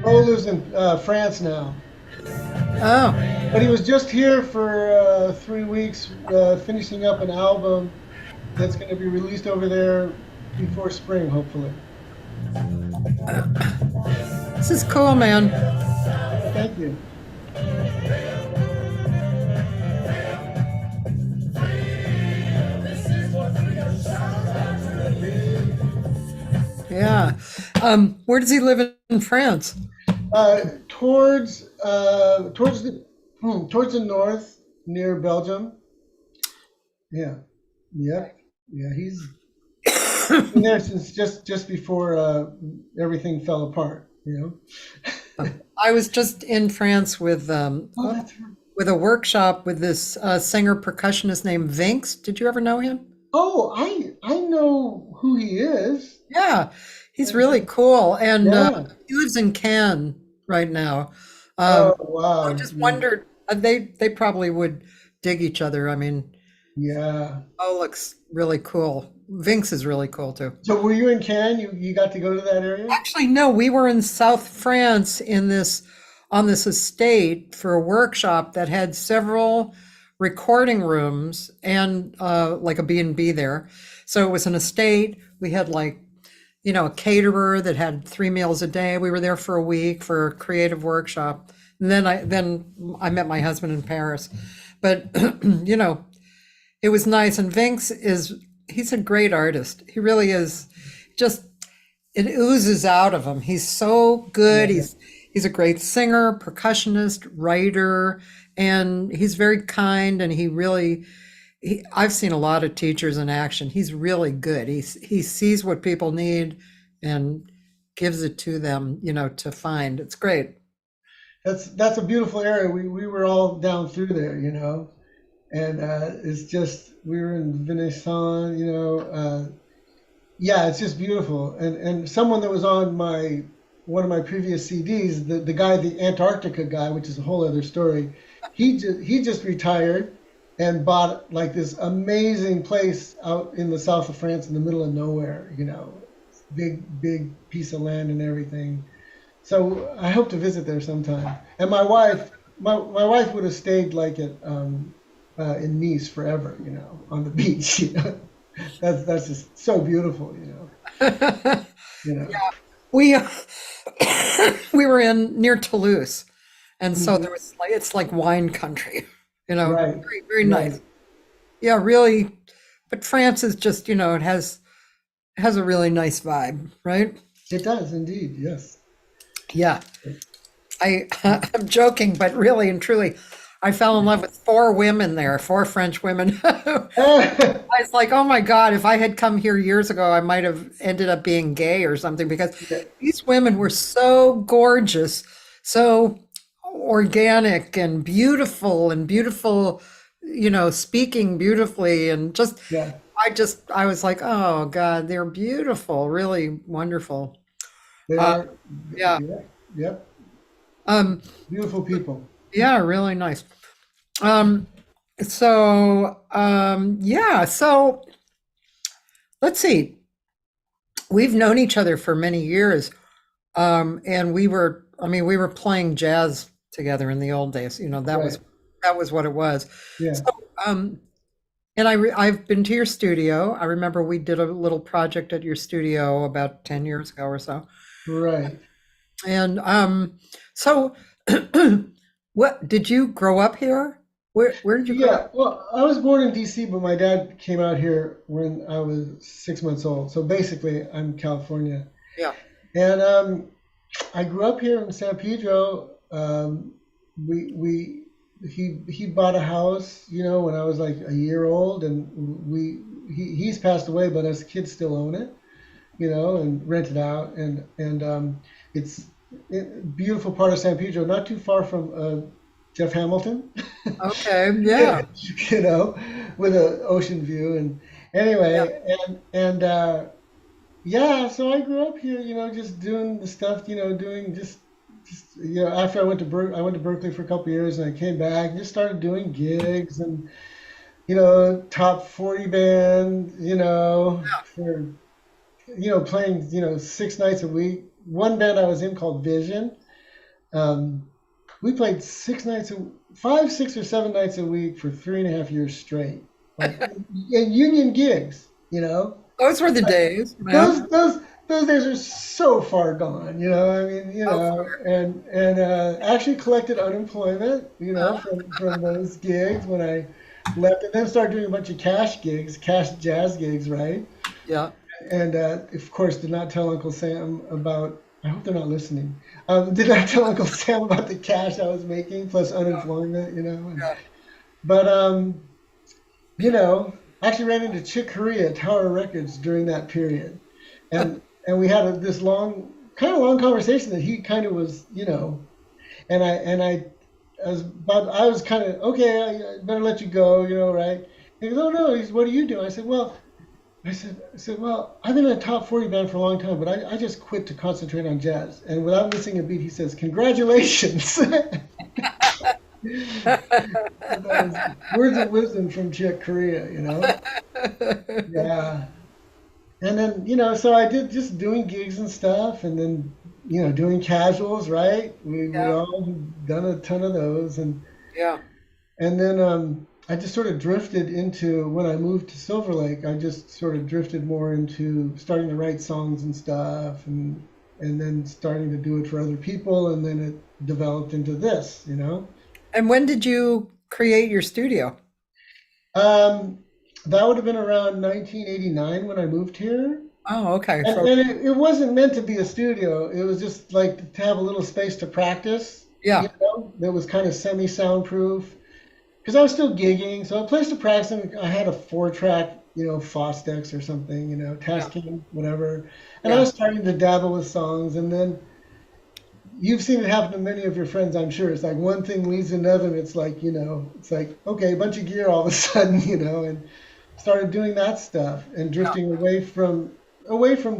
Speaker 1: Mo lives in France now.
Speaker 2: Oh,
Speaker 1: But he was just here for 3 weeks, finishing up an album that's going to be released over there before spring, hopefully.
Speaker 2: this is cool, man.
Speaker 1: Thank you.
Speaker 2: Yeah. Where does he live in France?
Speaker 1: Towards the north, near Belgium. Yeah, yep, yeah. He's been there since just before everything fell apart.
Speaker 2: I was just in France with
Speaker 1: Oh, that's right.
Speaker 2: with a workshop with this singer percussionist named Vinks. Did you ever know him?
Speaker 1: Oh, I know who he is.
Speaker 2: Yeah, he's really cool, and
Speaker 1: Yeah.
Speaker 2: he lives in Cannes right now.
Speaker 1: Oh,
Speaker 2: I
Speaker 1: wow.
Speaker 2: just wondered they probably would dig each other. I mean,
Speaker 1: Yeah.
Speaker 2: oh, looks really cool. Vinks is really cool too.
Speaker 1: So were you in Cannes? You got to go to that area?
Speaker 2: Actually, no, we were in South France in this on this estate for a workshop that had several recording rooms and like a B&B there. So it was an estate. We had like, a caterer that had 3 meals a day. We were there for a week for a creative workshop. And then I met my husband in Paris. But it was nice. And he's a great artist. He really is. Just it oozes out of him. He's so good.
Speaker 1: Yeah.
Speaker 2: He's a great singer, percussionist, writer, and he's very kind. And I've seen a lot of teachers in action. He's really good. He sees what people need and gives it to them, to find. It's great.
Speaker 1: That's a beautiful area. We were all down through there, and it's just we were in Venetian, yeah, it's just beautiful. And someone that was on one of my previous CDs, the guy, the Antarctica guy, which is a whole other story, he just retired and bought like this amazing place out in the south of France in the middle of nowhere, big piece of land and everything. So I hope to visit there sometime. And my wife would have stayed like in Nice forever, on the beach. That's just so beautiful,
Speaker 2: Yeah, we we were near Toulouse, and so there was it's like wine country,
Speaker 1: Right,
Speaker 2: very very
Speaker 1: right.
Speaker 2: nice. Yeah, really. But France is just it has a really nice vibe, right?
Speaker 1: It does indeed, yes.
Speaker 2: Yeah, I'm joking, but really and truly, I fell in love with 4 women there, 4 French women. I was like, oh my God, if I had come here years ago, I might have ended up being gay or something because these women were so gorgeous, so organic and beautiful, speaking beautifully and just,
Speaker 1: Yeah,
Speaker 2: I was like, oh God, they're beautiful, really wonderful.
Speaker 1: they
Speaker 2: Uh,
Speaker 1: are.
Speaker 2: yeah,
Speaker 1: Yeah, yep.
Speaker 2: um,
Speaker 1: Beautiful people.
Speaker 2: yeah, really nice. Um, yeah, so let's see. We've known each other for many years. And we were playing jazz together in the old days.
Speaker 1: Right.
Speaker 2: That was what it was.
Speaker 1: Yeah.
Speaker 2: So, um, and I've been to your studio. I remember we did a little project at your studio about 10 years ago or so.
Speaker 1: Right.
Speaker 2: And so what did you grow up here? Where did you grow
Speaker 1: Yeah.
Speaker 2: up?
Speaker 1: Well, I was born in DC, but my dad came out here when I was 6 months old. So basically, I'm California.
Speaker 2: Yeah.
Speaker 1: And I grew up here in San Pedro. He bought a house, when I was like a year old, and he's passed away, but us kids still own it, and rent it out, and it's a beautiful part of San Pedro, not too far from Jeff Hamilton,
Speaker 2: Okay, yeah.
Speaker 1: with an ocean view, and
Speaker 2: Yeah.
Speaker 1: anyway, and yeah, so I grew up here, just doing the stuff, doing just after I went to Berkeley for a couple of years, and I came back and just started doing gigs and top 40 band, for playing 6 nights a week. One band I was in called Vision, we played 5, 6, or 7 nights a week for 3.5 years straight, like in union gigs.
Speaker 2: Those were the days, man.
Speaker 1: Those days are so far gone. I mean, and actually collected unemployment, from those gigs when I left, and then started doing a bunch of cash jazz gigs, right?
Speaker 2: Yeah.
Speaker 1: And of course, did not tell Uncle Sam about. I hope they're not listening. Did not tell Uncle Sam about the cash I was making plus unemployment,
Speaker 2: Yeah.
Speaker 1: But actually ran into Chick Corea at Tower Records during that period, and we had this long conversation that he kind of was, and I was kind of okay. I better let you go, right? He goes, oh no. He said, what do you do? I said, well, I've been in a top 40 band for a long time, but I just quit to concentrate on jazz. And without missing a beat, he says, congratulations. Words of wisdom from Chick Corea, Yeah. And then, so I did just doing gigs and stuff, and then, doing casuals, right? We all done a ton of those. And then I just sort of drifted into, when I moved to Silver Lake, I just sort of drifted more into starting to write songs and stuff, and then starting to do it for other people, and then it developed into this,
Speaker 2: And when did you create your studio?
Speaker 1: That would have been around 1989 when I moved here.
Speaker 2: Oh, okay.
Speaker 1: And it wasn't meant to be a studio. It was just like to have a little space to practice.
Speaker 2: Yeah.
Speaker 1: That was kind of semi-soundproof. Because I was still gigging, so a place to practice. And I had a 4-track, Fostex or something, Tascam, whatever. And I was starting to dabble with songs. And then you've seen it happen to many of your friends, I'm sure. It's like one thing leads to another, and it's like, it's like, okay, a bunch of gear all of a sudden, and started doing that stuff and drifting away from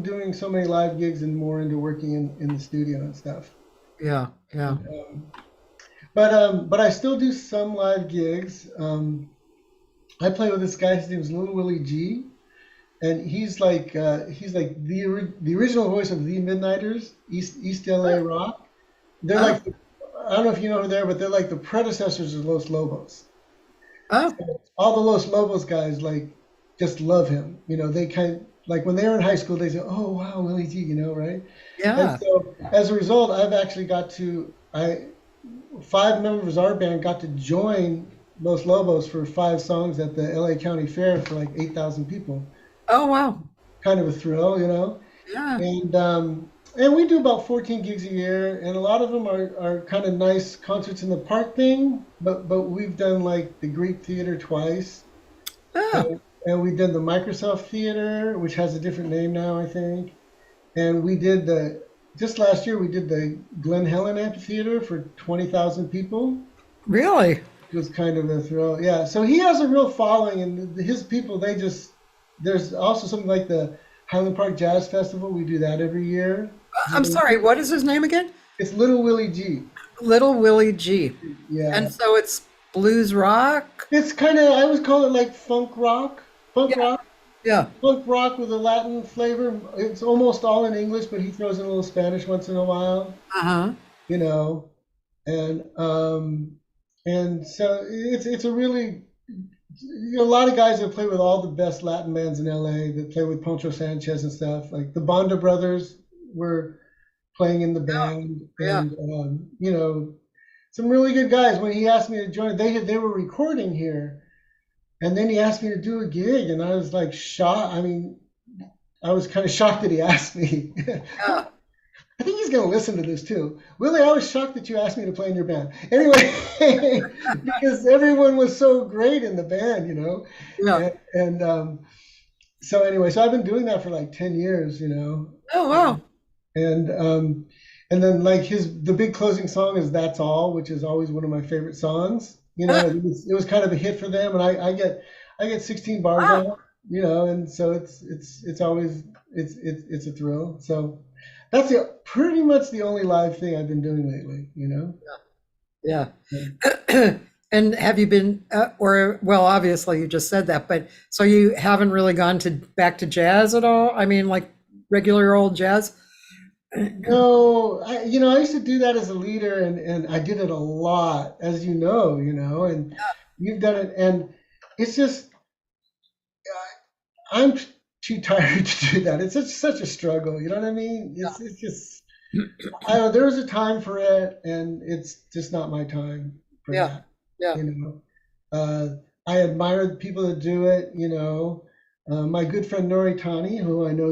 Speaker 1: doing so many live gigs and more into working in the studio and stuff.
Speaker 2: Yeah.
Speaker 1: But I still do some live gigs. I play with this guy. His name is Little Willie G, and he's like the original voice of the Midnighters, East LA Rock. They're like, I don't know if you know who they are, but they're like the predecessors of Los Lobos.
Speaker 2: Oh.
Speaker 1: So all the Los Lobos guys just love him. They kind like when they were in high school, they say, "Oh wow, Willie G," right?
Speaker 2: Yeah.
Speaker 1: And so as a result, I've actually got to 5 members of our band got to join Los Lobos for 5 songs at the LA County Fair for like 8,000 people.
Speaker 2: Oh wow.
Speaker 1: Kind of a thrill,
Speaker 2: Yeah.
Speaker 1: And we do about 14 gigs a year, and a lot of them are kind of nice concerts in the park thing, but we've done like the Greek Theater twice.
Speaker 2: Oh.
Speaker 1: And we did the Microsoft Theater, which has a different name now, I think. And we did just last year, we did the Glen Helen Amphitheater for 20,000 people.
Speaker 2: Really?
Speaker 1: It was kind of a thrill. Yeah. So he has a real following, and his people, there's also something like the Highland Park Jazz Festival. We do that every year.
Speaker 2: I'm sorry, what is his name again?
Speaker 1: It's Little Willie G.
Speaker 2: Little Willie G.
Speaker 1: Yeah.
Speaker 2: And so it's blues rock?
Speaker 1: It's kind of, I would call it like funk rock. Rock.
Speaker 2: Yeah.
Speaker 1: Punk rock with a Latin flavor. It's almost all in English, but he throws in a little Spanish once in a while.
Speaker 2: Uh-huh.
Speaker 1: And so it's a really, a lot of guys that play with all the best Latin bands in LA that play with Poncho Sanchez and stuff. Like the Banda Brothers were playing in the band, and some really good guys. When he asked me to join, they were recording here, and then he asked me to do a gig, and I was like shocked. I mean, I was kind of shocked that he asked me.
Speaker 2: Yeah.
Speaker 1: I think he's going to listen to this too. Willie, I was shocked that you asked me to play in your band. Anyway, because everyone was so great in the band,
Speaker 2: Yeah.
Speaker 1: And so anyway, so I've been doing that for like 10 years,
Speaker 2: Oh wow.
Speaker 1: And then like the big closing song is "That's All," which is always one of my favorite songs. It was kind of a hit for them, and I get 16 bars on it, and so it's always it's a thrill. So that's pretty much the only live thing I've been doing lately,
Speaker 2: Yeah. And have you been, well, obviously you just said that, but so you haven't really gone back to jazz at all? I mean, like regular old jazz?
Speaker 1: No, I used to do that as a leader, and I did it a lot, as and you've done it, and it's just I'm too tired to do that. It's such a struggle. You know what I mean? It's just there was a time for it, and it's just not my time for
Speaker 2: Yeah,
Speaker 1: that.
Speaker 2: yeah.
Speaker 1: You know, I admire the people that do it. My good friend Nori Tani, who I know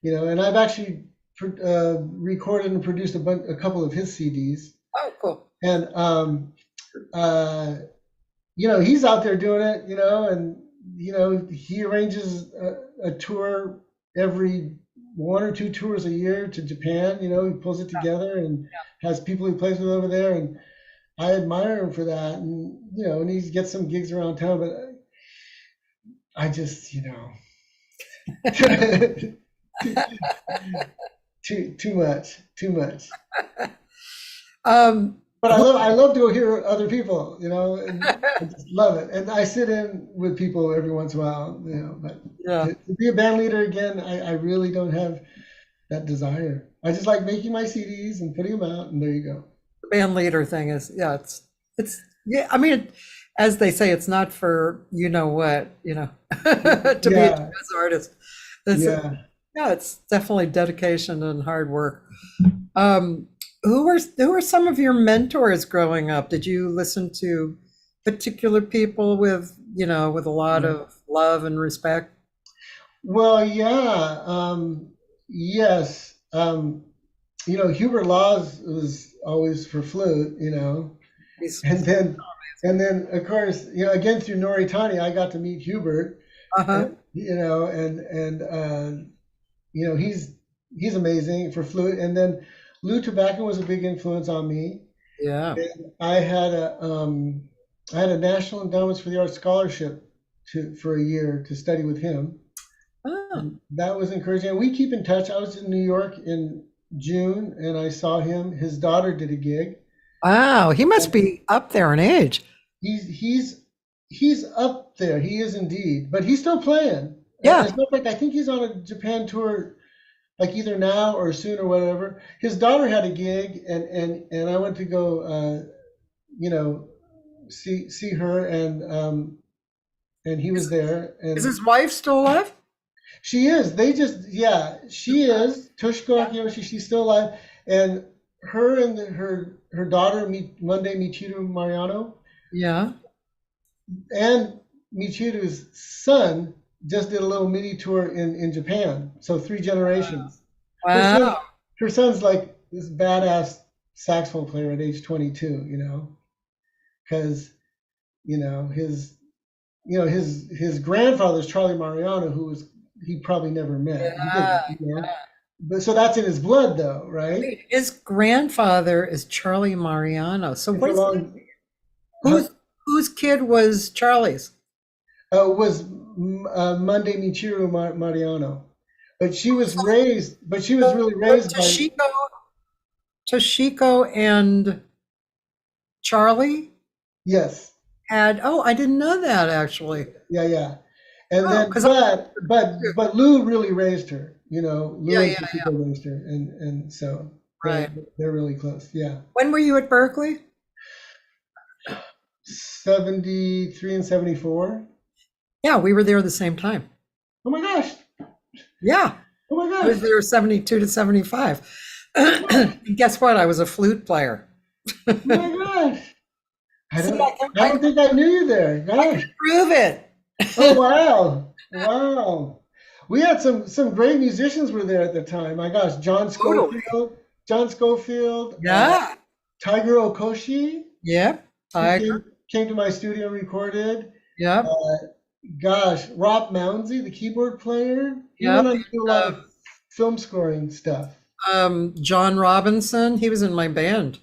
Speaker 1: and I've actually recorded and produced a couple of his CDs,
Speaker 2: Oh, cool.
Speaker 1: and uh, he's out there doing it, and he arranges a tour every 1 or 2 tours a year to Japan. He pulls it together and has people he plays with over there, and I admire him for that. And and he gets some gigs around town, but I just too much.
Speaker 2: Um,
Speaker 1: But I love to go hear other people, and I just love it. And I sit in with people every once in a while, but
Speaker 2: yeah.
Speaker 1: to be a band leader again, I really don't have that desire. I just like making my CDs and putting them out, and there you go.
Speaker 2: The band leader thing is, yeah, it's yeah. I mean, as they say, it's not for what, to be a
Speaker 1: Yeah,
Speaker 2: jazz artist. It's,
Speaker 1: yeah.
Speaker 2: yeah, it's definitely dedication and hard work. Um, who are some of your mentors growing up? Did you listen to particular people with a lot
Speaker 1: Yeah.
Speaker 2: of love and respect?
Speaker 1: Well, yeah, yes. Hubert Laws was always for flute,
Speaker 2: He's,
Speaker 1: and then of course, again through Nori Tani, I got to meet Hubert,
Speaker 2: uh-huh.
Speaker 1: and he's amazing for flute. And then Lou Tobacco was a big influence on me.
Speaker 2: Yeah.
Speaker 1: And I had a National Endowments for the Arts scholarship for a year to study with him,
Speaker 2: Oh,
Speaker 1: and that was encouraging. And we keep in touch. I was in New York in June, and I saw him. His daughter did a gig.
Speaker 2: wow. He must
Speaker 1: And
Speaker 2: be up there in age.
Speaker 1: he's up there. He is indeed, but he's still playing.
Speaker 2: Yeah.
Speaker 1: As a matter of fact, I think he's on a Japan tour, like either now or soon or whatever. His daughter had a gig, and I went to go, you know, see her, and he was there,
Speaker 2: Is
Speaker 1: and
Speaker 2: his wife still alive?
Speaker 1: she is. Yeah, she is. Toshiko Akiyoshi, she's still alive, and her daughter, Monday Michiru Mariano,
Speaker 2: Yeah.
Speaker 1: and Michiru's son just did a little mini tour in Japan. So 3 generations. Her son,
Speaker 2: Wow.
Speaker 1: her son's like this badass saxophone player at age 22. Because his grandfather's Charlie Mariano, he probably never met. He didn't,
Speaker 2: Yeah.
Speaker 1: But so that's in his blood, though, right?
Speaker 2: Wait, his grandfather is Charlie Mariano. So
Speaker 1: And for
Speaker 2: what
Speaker 1: a
Speaker 2: is
Speaker 1: long,
Speaker 2: whose whose kid was Charlie's?
Speaker 1: was Monday Michiru Mariano, but she was really
Speaker 2: So
Speaker 1: raised by.
Speaker 2: Toshiko and Charlie
Speaker 1: Yes,
Speaker 2: had, oh, I didn't know that actually.
Speaker 1: yeah. And
Speaker 2: Oh,
Speaker 1: then,
Speaker 2: because
Speaker 1: but Lou really raised her. Lou
Speaker 2: yeah,
Speaker 1: and
Speaker 2: yeah,
Speaker 1: Toshiko raised her, and so
Speaker 2: right.
Speaker 1: they're really close. Yeah,
Speaker 2: When were you at Berkeley?
Speaker 1: 73 and 74.
Speaker 2: Yeah, we were there at the same time.
Speaker 1: Oh my gosh!
Speaker 2: Yeah,
Speaker 1: Oh my
Speaker 2: I was
Speaker 1: gosh!
Speaker 2: there 72 to 75. Guess what? I was a flute player.
Speaker 1: Oh my gosh! I
Speaker 2: See,
Speaker 1: don't.
Speaker 2: I can,
Speaker 1: I don't think I knew you there. Gosh!
Speaker 2: prove it.
Speaker 1: Oh wow! Wow! We had some great musicians were there at the time. My gosh,
Speaker 2: Totally.
Speaker 1: John Schofield,
Speaker 2: Yeah.
Speaker 1: Tiger Okoshi,
Speaker 2: Yep.
Speaker 1: who
Speaker 2: Tiger.
Speaker 1: came to my studio and recorded.
Speaker 2: Yep.
Speaker 1: Gosh, Rob Mounsey, the keyboard player, he went
Speaker 2: Yep.
Speaker 1: on to do a lot of film scoring stuff.
Speaker 2: John Robinson, he was in my band,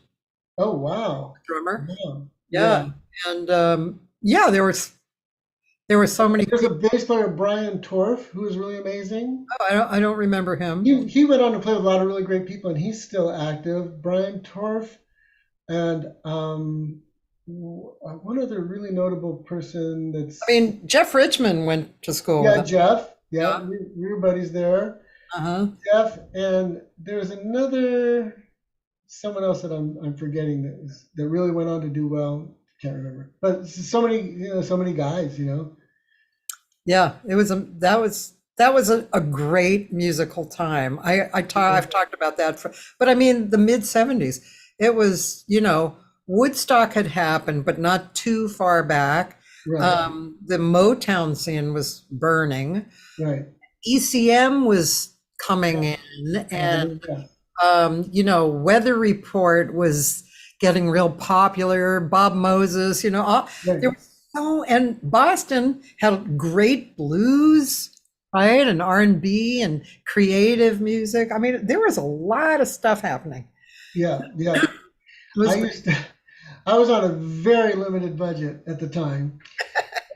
Speaker 1: Oh wow!
Speaker 2: drummer.
Speaker 1: Yeah.
Speaker 2: Yeah. And yeah, there were so many
Speaker 1: There's a
Speaker 2: people.
Speaker 1: bass player, Brian Torf, who is really amazing.
Speaker 2: Oh, I don't remember him.
Speaker 1: He went on to play with a lot of really great people, and he's still active. Brian Torf, and one other really notable person that's
Speaker 2: I mean, Jeff Richmond went to school with
Speaker 1: yeah,
Speaker 2: us.
Speaker 1: Jeff.
Speaker 2: Yeah.
Speaker 1: Yeah, we were buddies there.
Speaker 2: Uh-huh.
Speaker 1: Jeff, and there's someone else that I'm forgetting that really went on to do well. Can't remember, but so many, so many guys,
Speaker 2: Yeah, it was a great musical time. I've talked about that but I mean the mid 70s. It was, Woodstock had happened, but not too far back.
Speaker 1: Right,
Speaker 2: The Motown scene was burning.
Speaker 1: right.
Speaker 2: ECM was coming in, and Weather Report was getting real popular. Bob Moses,
Speaker 1: Right.
Speaker 2: there was and Boston had great blues, right, and R&B and creative music. I mean, there was a lot of stuff happening.
Speaker 1: Yeah, yeah.
Speaker 2: It was
Speaker 1: I used to, I was on a very limited budget at the time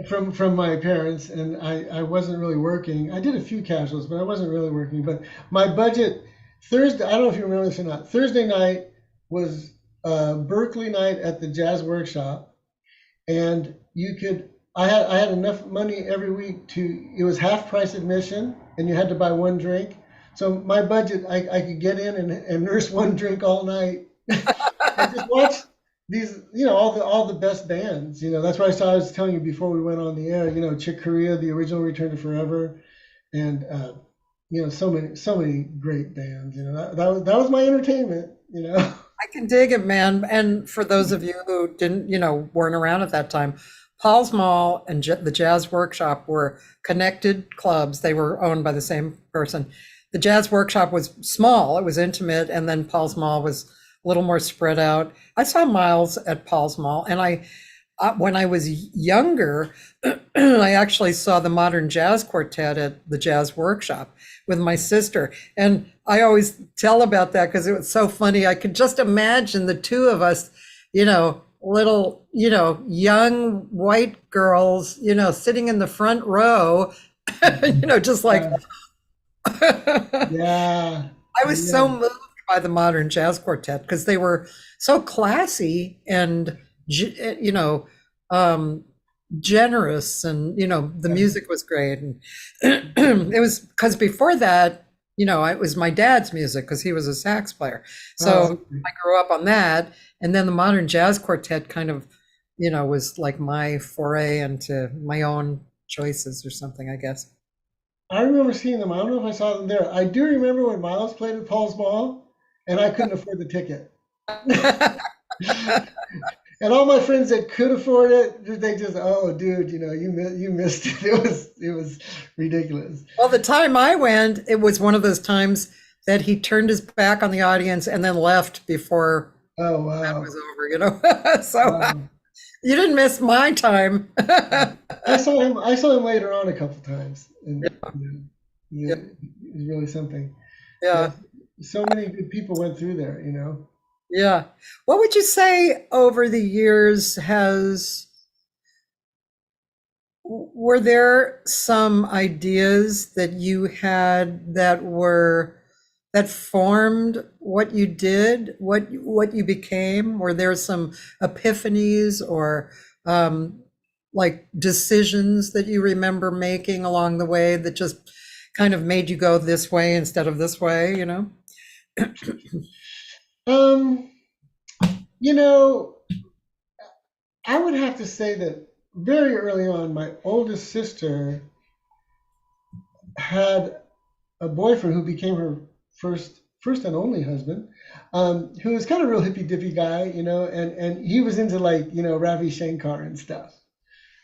Speaker 1: from my parents, and I wasn't really working. I did a few casuals, but I wasn't really working. But my budget Thursday, I don't know if you remember this or not. Thursday night was Berkeley night at the Jazz Workshop, and I had enough money every week it was half price admission, and you had to buy one drink. So my budget, I could get in and nurse one drink all night and just watch these, all the best bands. That's why I was telling you before we went on the air. Chick Corea, the original Return to Forever, and so many great bands. That was my entertainment.
Speaker 2: I can dig it, man. And for those of you who didn't, weren't around at that time, Paul's Mall and the Jazz Workshop were connected clubs. They were owned by the same person. The Jazz Workshop was small, it was intimate, and then Paul's Mall was a little more spread out. I saw Miles at Paul's Mall, and when I was younger, I actually saw the Modern Jazz Quartet at the Jazz Workshop with my sister. And I always tell about that because it was so funny. I could just imagine the two of us, little, young white girls, sitting in the front row, just like,
Speaker 1: Yeah,
Speaker 2: I was so
Speaker 1: yeah,
Speaker 2: moved by the Modern Jazz Quartet because they were so classy and, um, generous, and the
Speaker 1: yeah.
Speaker 2: music was great. And it was because before that, it was my dad's music because he was a sax player.
Speaker 1: Oh,
Speaker 2: So I grew up on that, and then the Modern Jazz Quartet kind of, was like my foray into my own choices or something, I guess.
Speaker 1: I remember seeing them. I don't know if I saw them there. I do remember when Miles played at Paul's Mall, and I couldn't afford the ticket. And all my friends that could afford it, they just, oh, dude, you missed it. It was ridiculous.
Speaker 2: Well, the time I went, it was one of those times that he turned his back on the audience and then left before
Speaker 1: Oh
Speaker 2: that
Speaker 1: wow,
Speaker 2: was over. So
Speaker 1: wow.
Speaker 2: you didn't miss my time.
Speaker 1: I saw him later on a couple times, and
Speaker 2: Yeah,
Speaker 1: it was really something. Yeah,
Speaker 2: yeah,
Speaker 1: so many good people went through there.
Speaker 2: yeah. What would you say over the years were there some ideas that you had that formed what you did, what you became? Were there some epiphanies or like decisions that you remember making along the way that just kind of made you go this way instead of this way?
Speaker 1: Um, you know, I would have to say that very early on, my oldest sister had a boyfriend who became her first and only husband, who was kind of a real hippy dippy guy, and he was into like Ravi Shankar and stuff.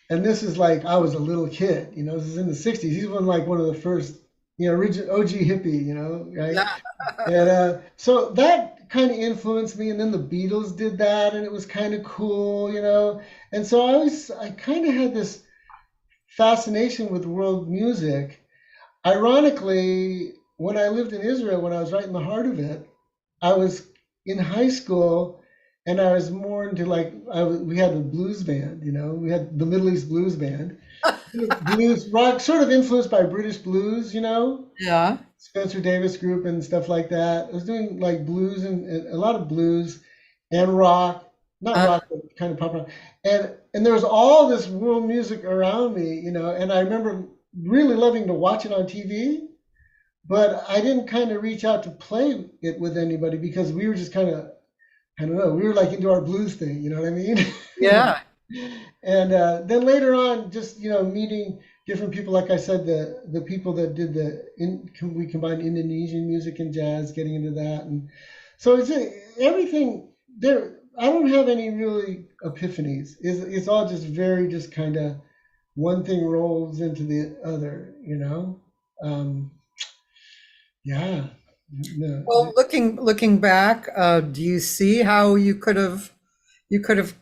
Speaker 1: And this is like I was a little kid, this is in the '60s. He's one of the first, original OG hippie, right? And so that kind of influenced me. And then the Beatles did that, and it was kind of cool. And so I kind of had this fascination with world music. Ironically, when I lived in Israel, when I was right in the heart of it, I was in high school, and I was more into like we had a blues band, we had the Middle East Blues Band, blues rock, sort of influenced by British blues.
Speaker 2: Yeah.
Speaker 1: Spencer Davis Group and stuff like that. I was doing like blues and a lot of blues and rock, not
Speaker 2: Uh,
Speaker 1: rock, but kind of pop rock. And there was all this world music around me, and I remember really loving to watch it on TV. but I didn't kind of reach out to play it with anybody because we were just kind of, I don't know, we were like into our blues thing, you know what I mean?
Speaker 2: Yeah.
Speaker 1: And then later on, just meeting different people, like I said, the people that did we combined Indonesian music and jazz, getting into that, and so everything there. I don't have any really epiphanies. It's all just very just kind of one thing rolls into the other, Um, yeah, no,
Speaker 2: Well, looking back, do you see how you could have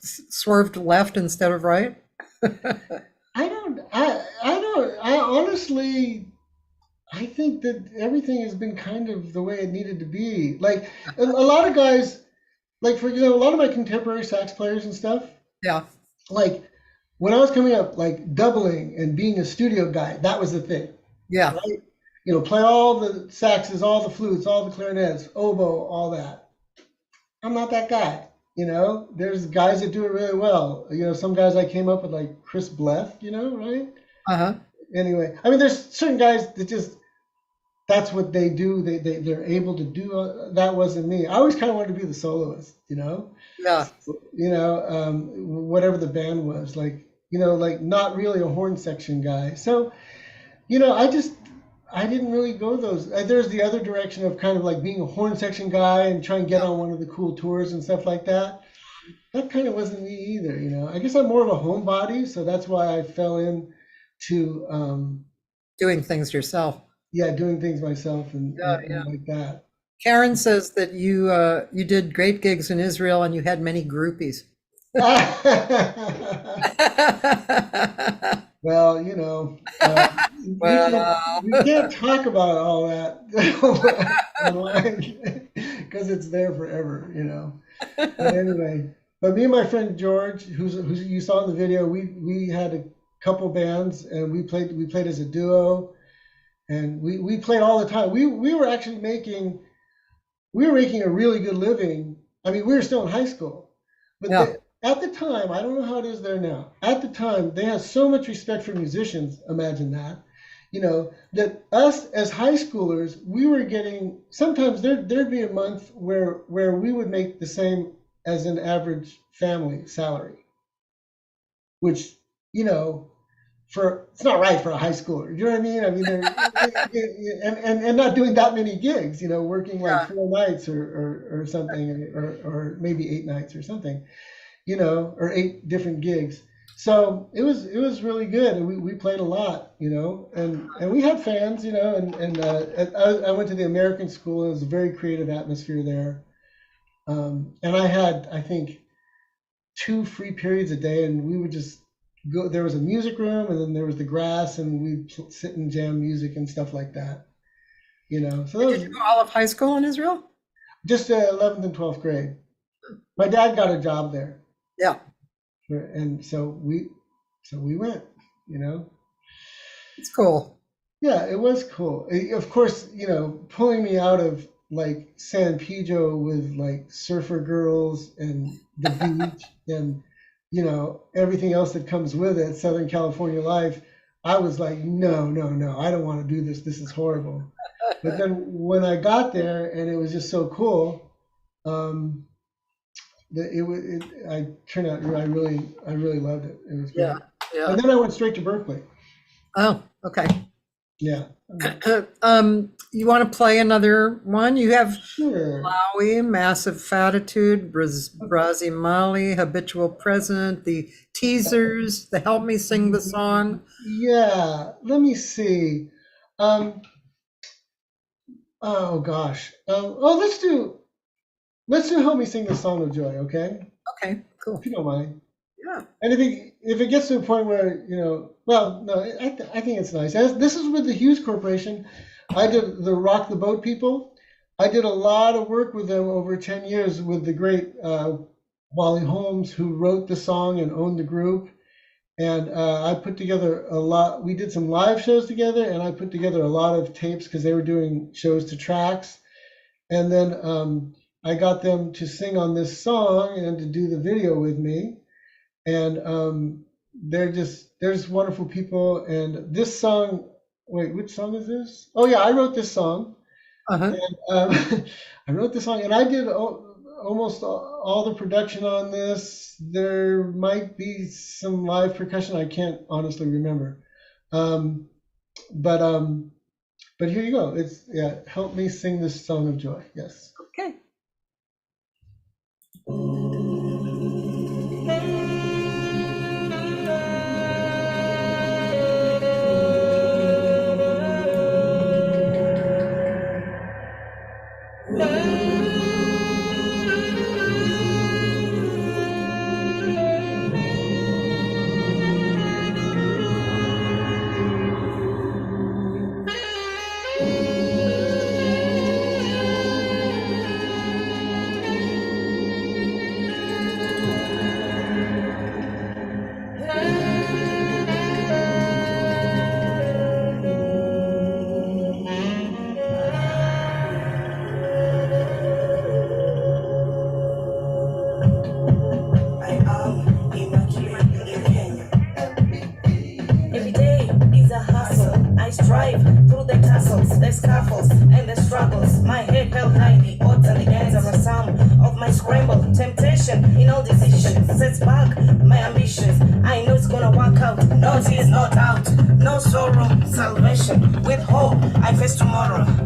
Speaker 2: swerved left instead of right?
Speaker 1: I honestly, I think that everything has been kind of the way it needed to be. Like a lot of guys, like for example, a lot of my contemporary sax players and stuff,
Speaker 2: Yeah.
Speaker 1: like when I was coming up, like doubling and being a studio guy, that was the thing,
Speaker 2: Yeah.
Speaker 1: right? Play all the saxes, all the flutes, all the clarinets, oboe, all that. I'm not that guy. There's guys that do it really well. Some guys I came up with, like Chris Bleth, right?
Speaker 2: Uh-huh.
Speaker 1: Anyway, I mean, there's certain guys that just that's what they do. They're able to do. That wasn't me. I always kind of wanted to be the soloist.
Speaker 2: Yeah.
Speaker 1: Whatever the band was, like not really a horn section guy. So I didn't really go those. There's the other direction of kind of like being a horn section guy and trying to get on one of the cool tours and stuff like that. That kind of wasn't me either. I guess I'm more of a homebody, so that's why I fell into
Speaker 2: Doing things yourself.
Speaker 1: yeah, doing things myself
Speaker 2: Yeah,
Speaker 1: and
Speaker 2: yeah.
Speaker 1: like that.
Speaker 2: Karen says that you did great gigs in Israel and you had many groupies.
Speaker 1: Well,
Speaker 2: Well,
Speaker 1: we can't talk about all that online because it's there forever. But anyway, but me and my friend George, who's you saw in the video, we had a couple bands and we played as a duo, and we played all the time. We were actually making a really good living. I mean, we were still in high school, but
Speaker 2: yeah,
Speaker 1: at the time, I don't know how it is there now. At the time, they had so much respect for musicians. Imagine that, that us as high schoolers, we were getting sometimes there'd be a month where we would make the same as an average family salary, which you know for it's not right for a high schooler. You know what I mean? I mean, they're and not doing that many gigs. Working like
Speaker 2: yeah.
Speaker 1: 4 nights or something, or maybe 8 nights or something. Or 8 different gigs. So it was really good, and we played a lot. And we had fans. And I went to the American school. And it was a very creative atmosphere there. And I had, I think, 2 free periods a day, and we would just go. There was a music room, and then there was the grass, and we'd sit and jam music and stuff like that. So that
Speaker 2: Did
Speaker 1: was
Speaker 2: you do all of high school in Israel?
Speaker 1: just 11th and 12th grade. My dad got a job there,
Speaker 2: Yeah,
Speaker 1: and so we went. You know,
Speaker 2: it's cool.
Speaker 1: yeah, it was cool. Of course, pulling me out of like San Pedro with like surfer girls and the beach and everything else that comes with it, Southern California life. I was like, no, no, no, I don't want to do this. This is horrible. But then when I got there and it was just so cool, um, that I turned out, I really loved it. It was
Speaker 2: Yeah,
Speaker 1: great.
Speaker 2: yeah.
Speaker 1: And then I went straight to Berkeley.
Speaker 2: Oh, okay.
Speaker 1: Yeah.
Speaker 2: You want to play another one? You have
Speaker 1: Sure.
Speaker 2: Malawi, Massive Fatitude, Brazimali, Habitual Present, the teasers, the Help Me Sing the Song.
Speaker 1: Yeah. Let me see. Um, oh gosh. Let's do Help Me Sing the Song of Joy, okay?
Speaker 2: Okay, cool.
Speaker 1: If you don't mind.
Speaker 2: Yeah.
Speaker 1: And if it gets to a point where, well, no, I think it's nice. This is with the Hughes Corporation. I did the Rock the Boat people. I did a lot of work with them over 10 years with the great Wally Holmes, who wrote the song and owned the group. And I put together a lot. We did some live shows together, and I put together a lot of tapes because they were doing shows to tracks. And then I got them to sing on this song and to do the video with me. And they're just wonderful people. And this song, wait, which song is this? Oh yeah, I wrote this song.
Speaker 2: Uh-huh.
Speaker 1: And, I wrote this song, and I did almost all the production on this. There might be some live percussion. I can't honestly remember. But here you go. It's help me sing this song of joy. Yes.
Speaker 2: Okay.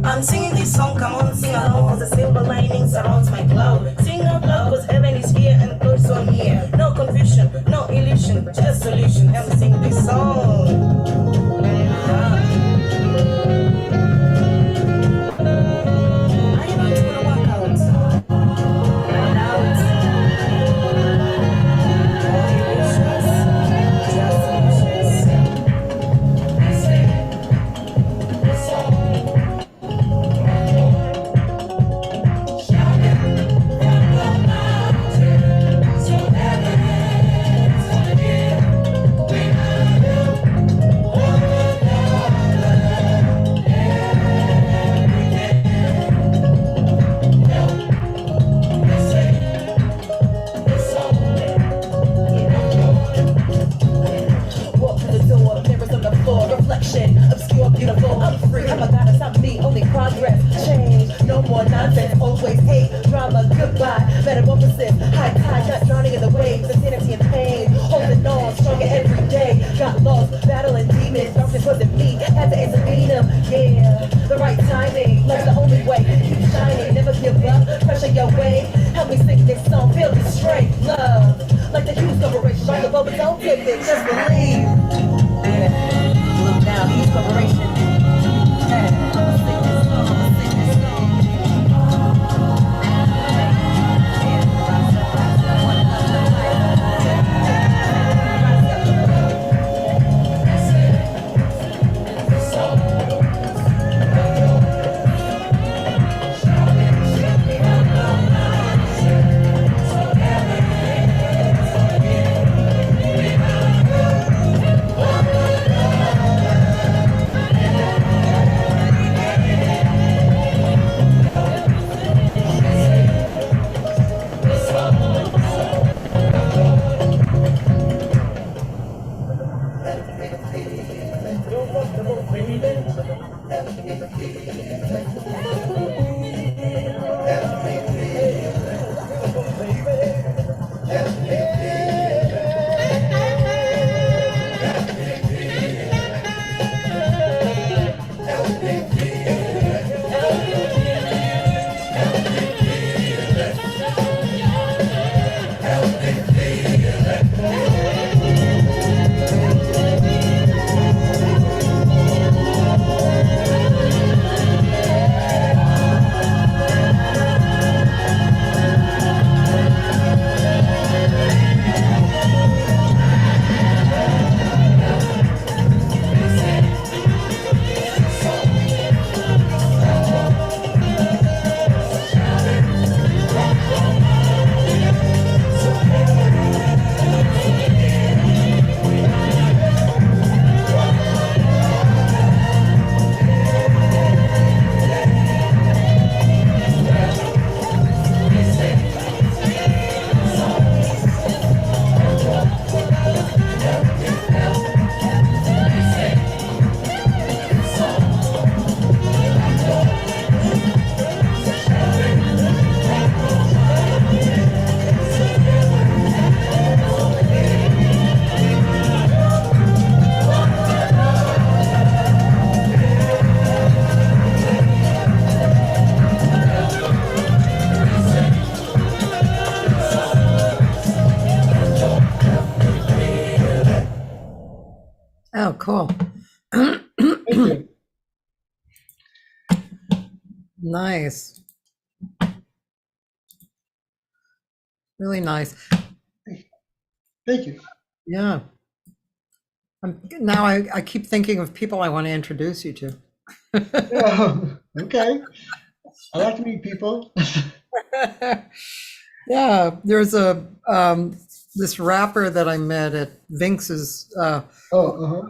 Speaker 4: I'm singing this song, come on, sing along, cause the silver lining surrounds my cloud. Sing out loud, cause heaven is here and close on here. No confusion, no illusion, just solution. Help me sing this song.
Speaker 2: cool.
Speaker 1: Thank you.
Speaker 2: Nice. Really nice.
Speaker 1: Thank you.
Speaker 2: Yeah. Now I keep thinking of people I want to introduce you to.
Speaker 1: Okay. I like to meet people.
Speaker 2: Yeah, there's a this rapper that I met at Vinx's.
Speaker 1: Oh,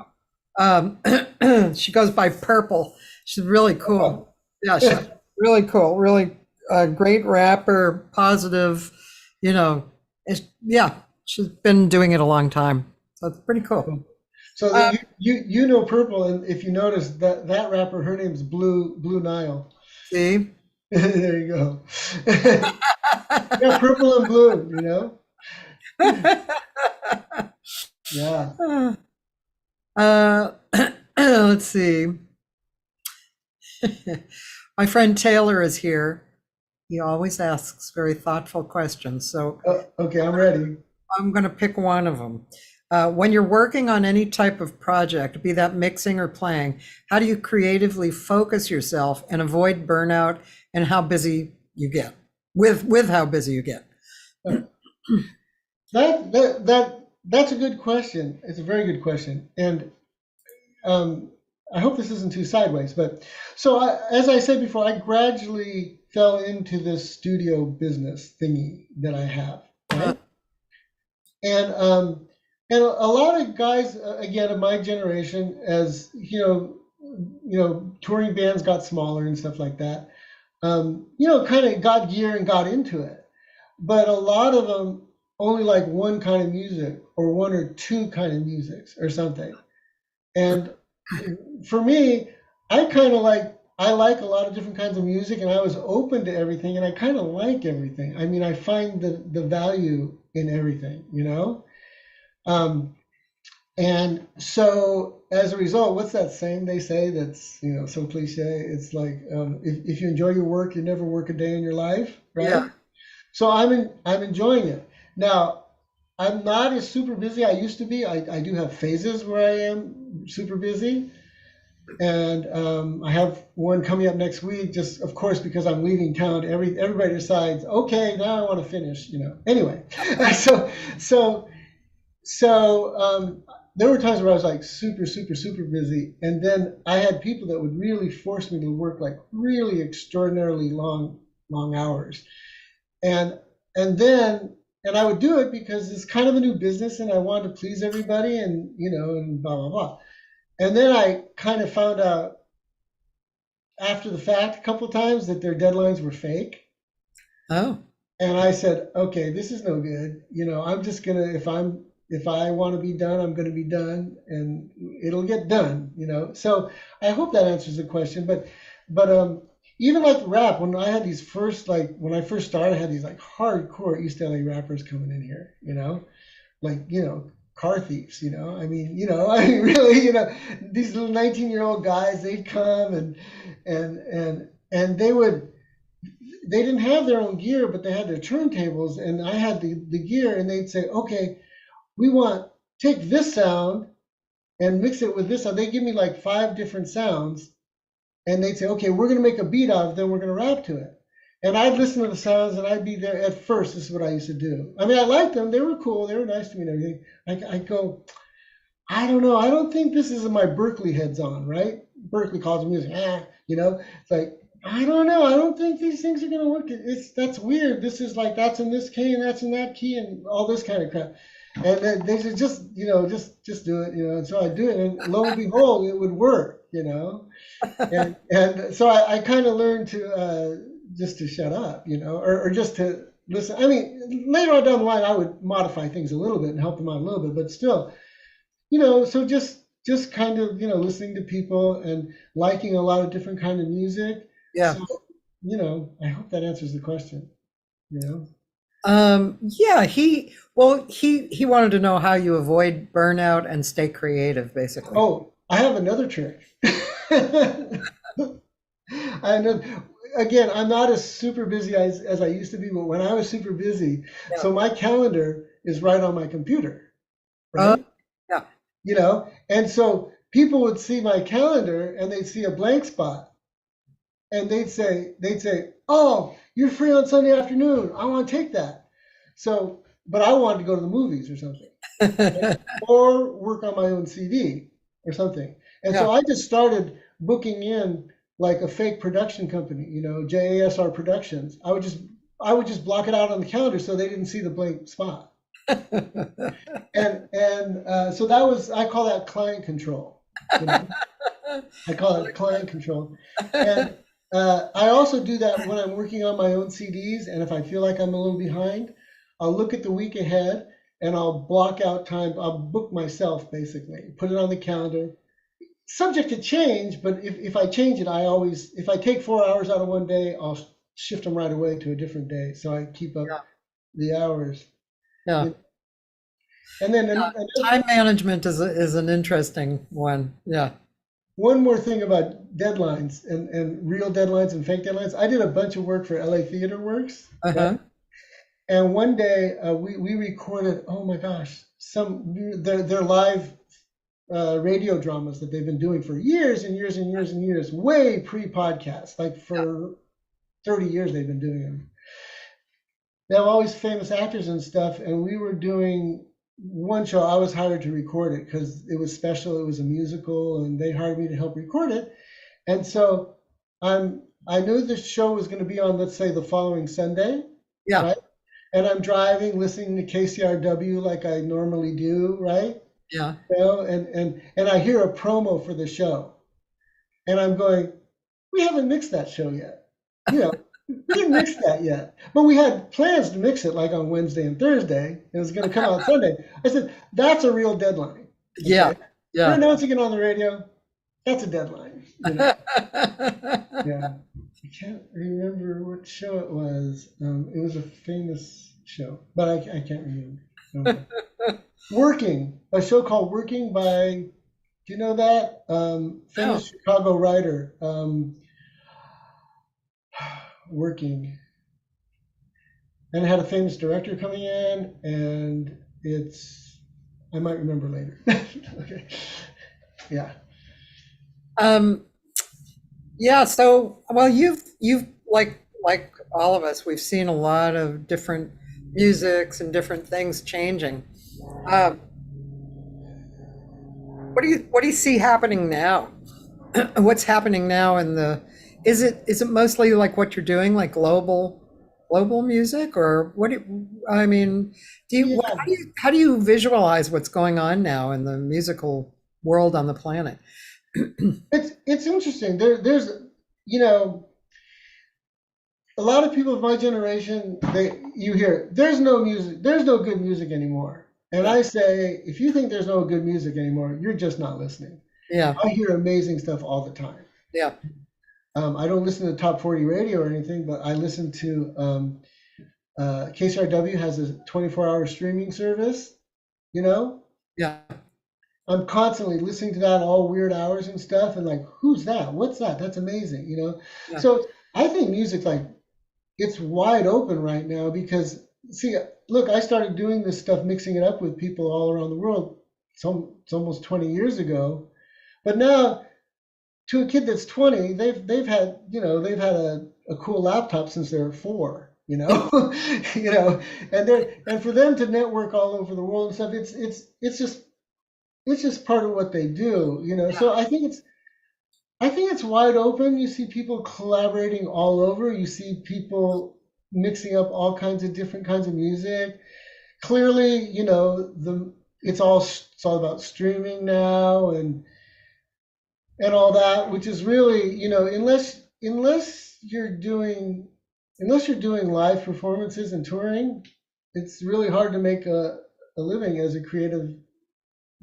Speaker 1: uh-huh.
Speaker 2: She goes by Purple. She's really cool.
Speaker 1: Oh.
Speaker 2: Yeah, she's really cool. Really great rapper, positive. You know, yeah, she's been doing it a long time, so it's pretty cool.
Speaker 1: So you know Purple, and if you notice that rapper, her name's Blue Nile.
Speaker 2: See,
Speaker 1: There you go. Yeah, Purple and Blue, you know? Yeah.
Speaker 2: Let's see. My friend Taylor is here. He always asks very thoughtful questions, so
Speaker 1: Okay, I'm ready.
Speaker 2: I'm going to pick one of them. When you're working on any type of project, be that mixing or playing, how do you creatively focus yourself and avoid burnout and how busy you get with how busy you get?
Speaker 1: That's a good question. It's a very good question, and I hope this isn't too sideways. But so as I said before, I gradually fell into this studio business thingy that I have, right? And a lot of guys, again, of my generation, as you know, touring bands got smaller and stuff like that. Kind of got gear and got into it, but a lot of them only like one kind of music or one or two kind of musics or something. And for me, I like a lot of different kinds of music, and I was open to everything, and I kind of like everything. I mean, I find the value in everything, you know? And so as a result, what's that saying they say that's, so cliche? It's like, if you enjoy your work, you never work a day in your life, right?
Speaker 2: Yeah.
Speaker 1: So I'm enjoying it. Now, I'm not as super busy I used to be. I do have phases where I am super busy. And I have one coming up next week, just of course, because I'm leaving town. Everybody decides, okay, now I want to finish, Anyway, so there were times where I was like super, super, super busy. And then I had people that would really force me to work like really extraordinarily long hours. And I would do it because it's kind of a new business and I wanted to please everybody and blah, blah, blah. And then I kind of found out after the fact a couple of times that their deadlines were fake.
Speaker 2: Oh.
Speaker 1: And I said, okay, this is no good. I'm just gonna, if I want to be done, I'm going to be done, and it'll get done. So I hope that answers the question. But even like rap, when I had these when I first started, I had these like hardcore East LA rappers coming in here. Car thieves. I mean, really, these little 19-year-old guys, they'd come and they didn't have their own gear, but they had their turntables, and I had the gear, and they'd say, okay, we take this sound and mix it with this sound. They give me like 5 different sounds, and they'd say, okay, we're going to make a beat out of it, then we're going to rap to it. And I'd listen to the sounds, and I'd be there. At first, this is what I used to do. I mean, I liked them. They were cool. They were nice to me and everything. I go, I don't know. I don't think this is my Berkeley heads on, right? Berkeley calls music, It's like, I don't know. I don't think these things are going to work. That's weird. This is like, that's in this key, and that's in that key, and all this kind of crap. And then they said, just do it, And so I do it, and lo and behold, it would work, And so I kind of learned to just to shut up, or just to listen. I mean, later on down the line, I would modify things a little bit and help them out a little bit, but still, so just kind of, listening to people and liking a lot of different kind of music.
Speaker 2: Yeah.
Speaker 1: So, I hope that answers the question,
Speaker 2: Yeah, he wanted to know how you avoid burnout and stay creative, basically.
Speaker 1: Oh, I have another trick. I know. Again, I'm not as super busy as I used to be, but when I was super busy, so my calendar is right on my computer, right?
Speaker 2: Yeah.
Speaker 1: And so people would see my calendar and they'd see a blank spot, and they'd say, "Oh, you're free on Sunday afternoon. I want to take that." So, but I wanted to go to the movies or something, or work on my own CD or something. And so
Speaker 2: Yeah.
Speaker 1: I just started booking in like a fake production company, JASR Productions. I would just block it out on the calendar so they didn't see the blank spot. And so I call that client control. I call it client control. And I also do that when I'm working on my own CDs, and if I feel like I'm a little behind, I'll look at the week ahead and I'll block out time. I'll book myself, basically, put it on the calendar. Subject to change, but if I change it, if I take 4 hours out of one day, I'll shift them right away to a different day, so I keep up the hours.
Speaker 2: Yeah.
Speaker 1: And then
Speaker 2: Time management is an interesting one. Yeah.
Speaker 1: one more thing about deadlines and real deadlines and fake deadlines. I did a bunch of work for LA Theater Works.
Speaker 2: Uh-huh.
Speaker 1: And one day we recorded, oh my gosh, their live radio dramas that they've been doing for years and years and years and years, way pre-podcast, like for 30 years they've been doing them. They have always famous actors and stuff, and we were doing one show. I was hired to record it because it was special. It was a musical, and they hired me to help record it. And so I knew the show was going to be on, let's say, the following Sunday.
Speaker 2: Yeah.
Speaker 1: Right? And I'm driving, listening to KCRW like I normally do, right?
Speaker 2: Yeah.
Speaker 1: And I hear a promo for the show, and I'm going, we haven't mixed that show yet. We didn't mix that yet, but we had plans to mix it like on Wednesday and Thursday. It was going to come out Sunday. I said, that's a real deadline. Okay?
Speaker 2: Yeah.
Speaker 1: We're announcing it on the radio. That's a deadline. Yeah. I can't remember what show it was. It was a famous show, but I can't remember. A show called Working by, do you know that? Famous Chicago writer. Working. And it had a famous director coming in, and I might remember later. Okay. Yeah.
Speaker 2: Yeah, so well you've like all of us, we've seen a lot of different musics and different things changing. What do you see happening now? What's happening now is it mostly like what you're doing, like global music, or how do you visualize what's going on now in the musical world on the planet?
Speaker 1: It's interesting. There's a lot of people of my generation, you hear there's no good music anymore. And I say, if you think there's no good music anymore, you're just not listening.
Speaker 2: Yeah.
Speaker 1: I hear amazing stuff all the time.
Speaker 2: Yeah.
Speaker 1: I don't listen to top 40 radio or anything, but I listen to KCRW has a 24-hour streaming service,
Speaker 2: Yeah.
Speaker 1: I'm constantly listening to that all weird hours and stuff, and like, who's that? What's that? That's amazing,
Speaker 2: Yeah.
Speaker 1: So I think music, like, it's wide open right now because, see, look, I started doing this stuff, mixing it up with people all around the world. It's almost 20 years ago, but now, to a kid that's 20, they've had a cool laptop since they were 4, and for them to network all over the world and stuff, it's just part of what they do, So I think it's wide open. You see people collaborating all over. You see people mixing up all kinds of different kinds of music. Clearly, it's all about streaming now and all that, which is really, unless you're doing live performances and touring, it's really hard to make a living as a creative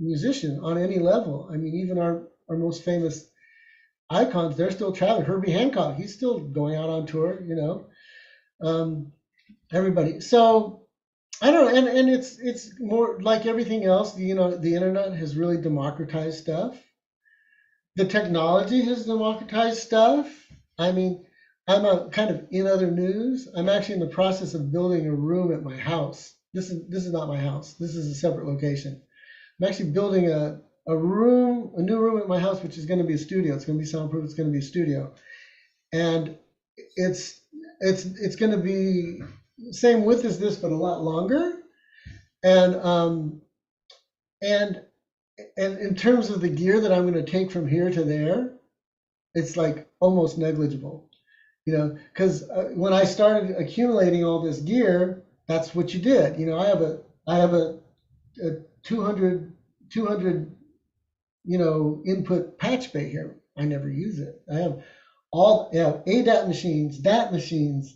Speaker 1: musician on any level. I mean, even our most famous icons, they're still traveling. Herbie Hancock, he's still going out on tour, everybody. So I don't know, and it's more like everything else. The internet has really democratized stuff. The technology has democratized stuff. I mean, I'm kind of in other news. I'm actually in the process of building a room at my house. This is not my house. This is a separate location. I'm actually building a new room at my house, which is going to be a studio. It's going to be soundproof. It's going to be a studio, and it's going to be same width as this, but a lot longer. And in terms of the gear that I'm going to take from here to there, it's like almost negligible, because when I started accumulating all this gear, that's what you did. I have a 200 input patch bay here. I never use it. I have ADAT machines, DAT machines,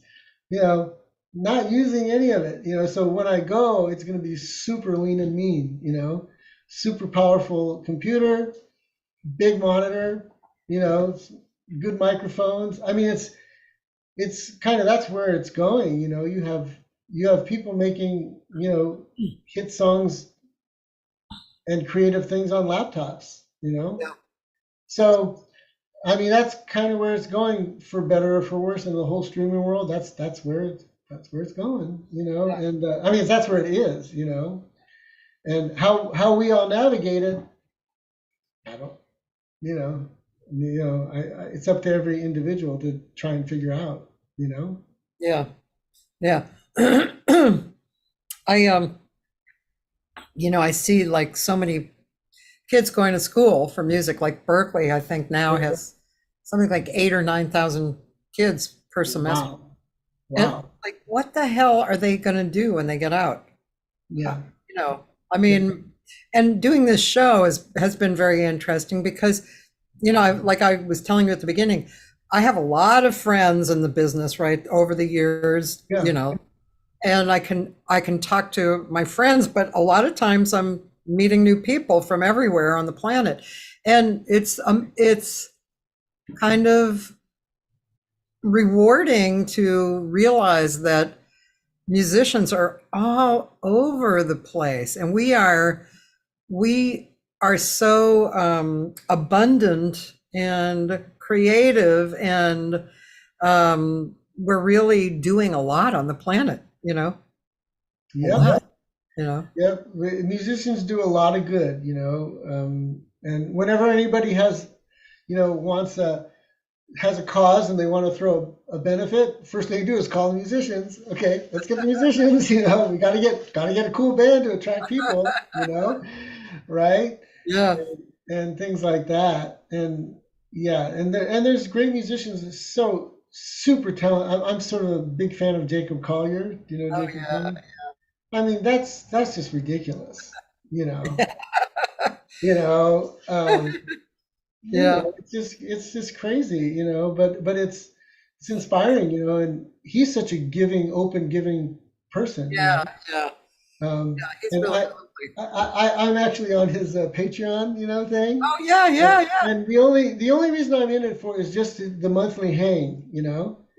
Speaker 1: not using any of it, so when I go, it's going to be super lean and mean, super powerful computer, big monitor, good microphones. I mean, it's kind of, that's where it's going. You have people making, hit songs and creative things on laptops, Yeah. So, I mean, that's kind of where it's going, for better or for worse, in the whole streaming world. That's where it's going, and I mean, that's where it is, and how we all navigate it, I don't, it's up to every individual to try and figure out,
Speaker 2: Yeah. I see like so many kids going to school for music, like Berkeley, I think now has something like 8,000 or 9,000 kids per semester.
Speaker 1: Wow.
Speaker 2: And like, what the hell are they going to do when they get out?
Speaker 1: Yeah.
Speaker 2: I mean, and doing this show has been very interesting because, like I was telling you at the beginning, I have a lot of friends in the business, right, over the years, and I can talk to my friends, but a lot of times I'm meeting new people from everywhere on the planet, and it's kind of rewarding to realize that musicians are all over the place, and we are so abundant and creative, and we're really doing a lot on the planet,
Speaker 1: Yeah. Yeah, musicians do a lot of good, and whenever anybody has a cause and they want to throw a benefit, first thing you do is call the musicians. Okay, let's get the musicians. We gotta get a cool band to attract people. Right?
Speaker 2: Yeah.
Speaker 1: And things like that. And there's great musicians. So super talented. I'm sort of a big fan of Jacob Collier. Do you know Jacob Collier? I mean, that's just ridiculous. It's just crazy, but it's inspiring, and he's such a open giving person.
Speaker 2: Yeah. He's
Speaker 1: And
Speaker 2: really
Speaker 1: I'm actually on his Patreon, thing.
Speaker 2: Oh yeah.
Speaker 1: And the only reason I'm in it for is just the monthly hang,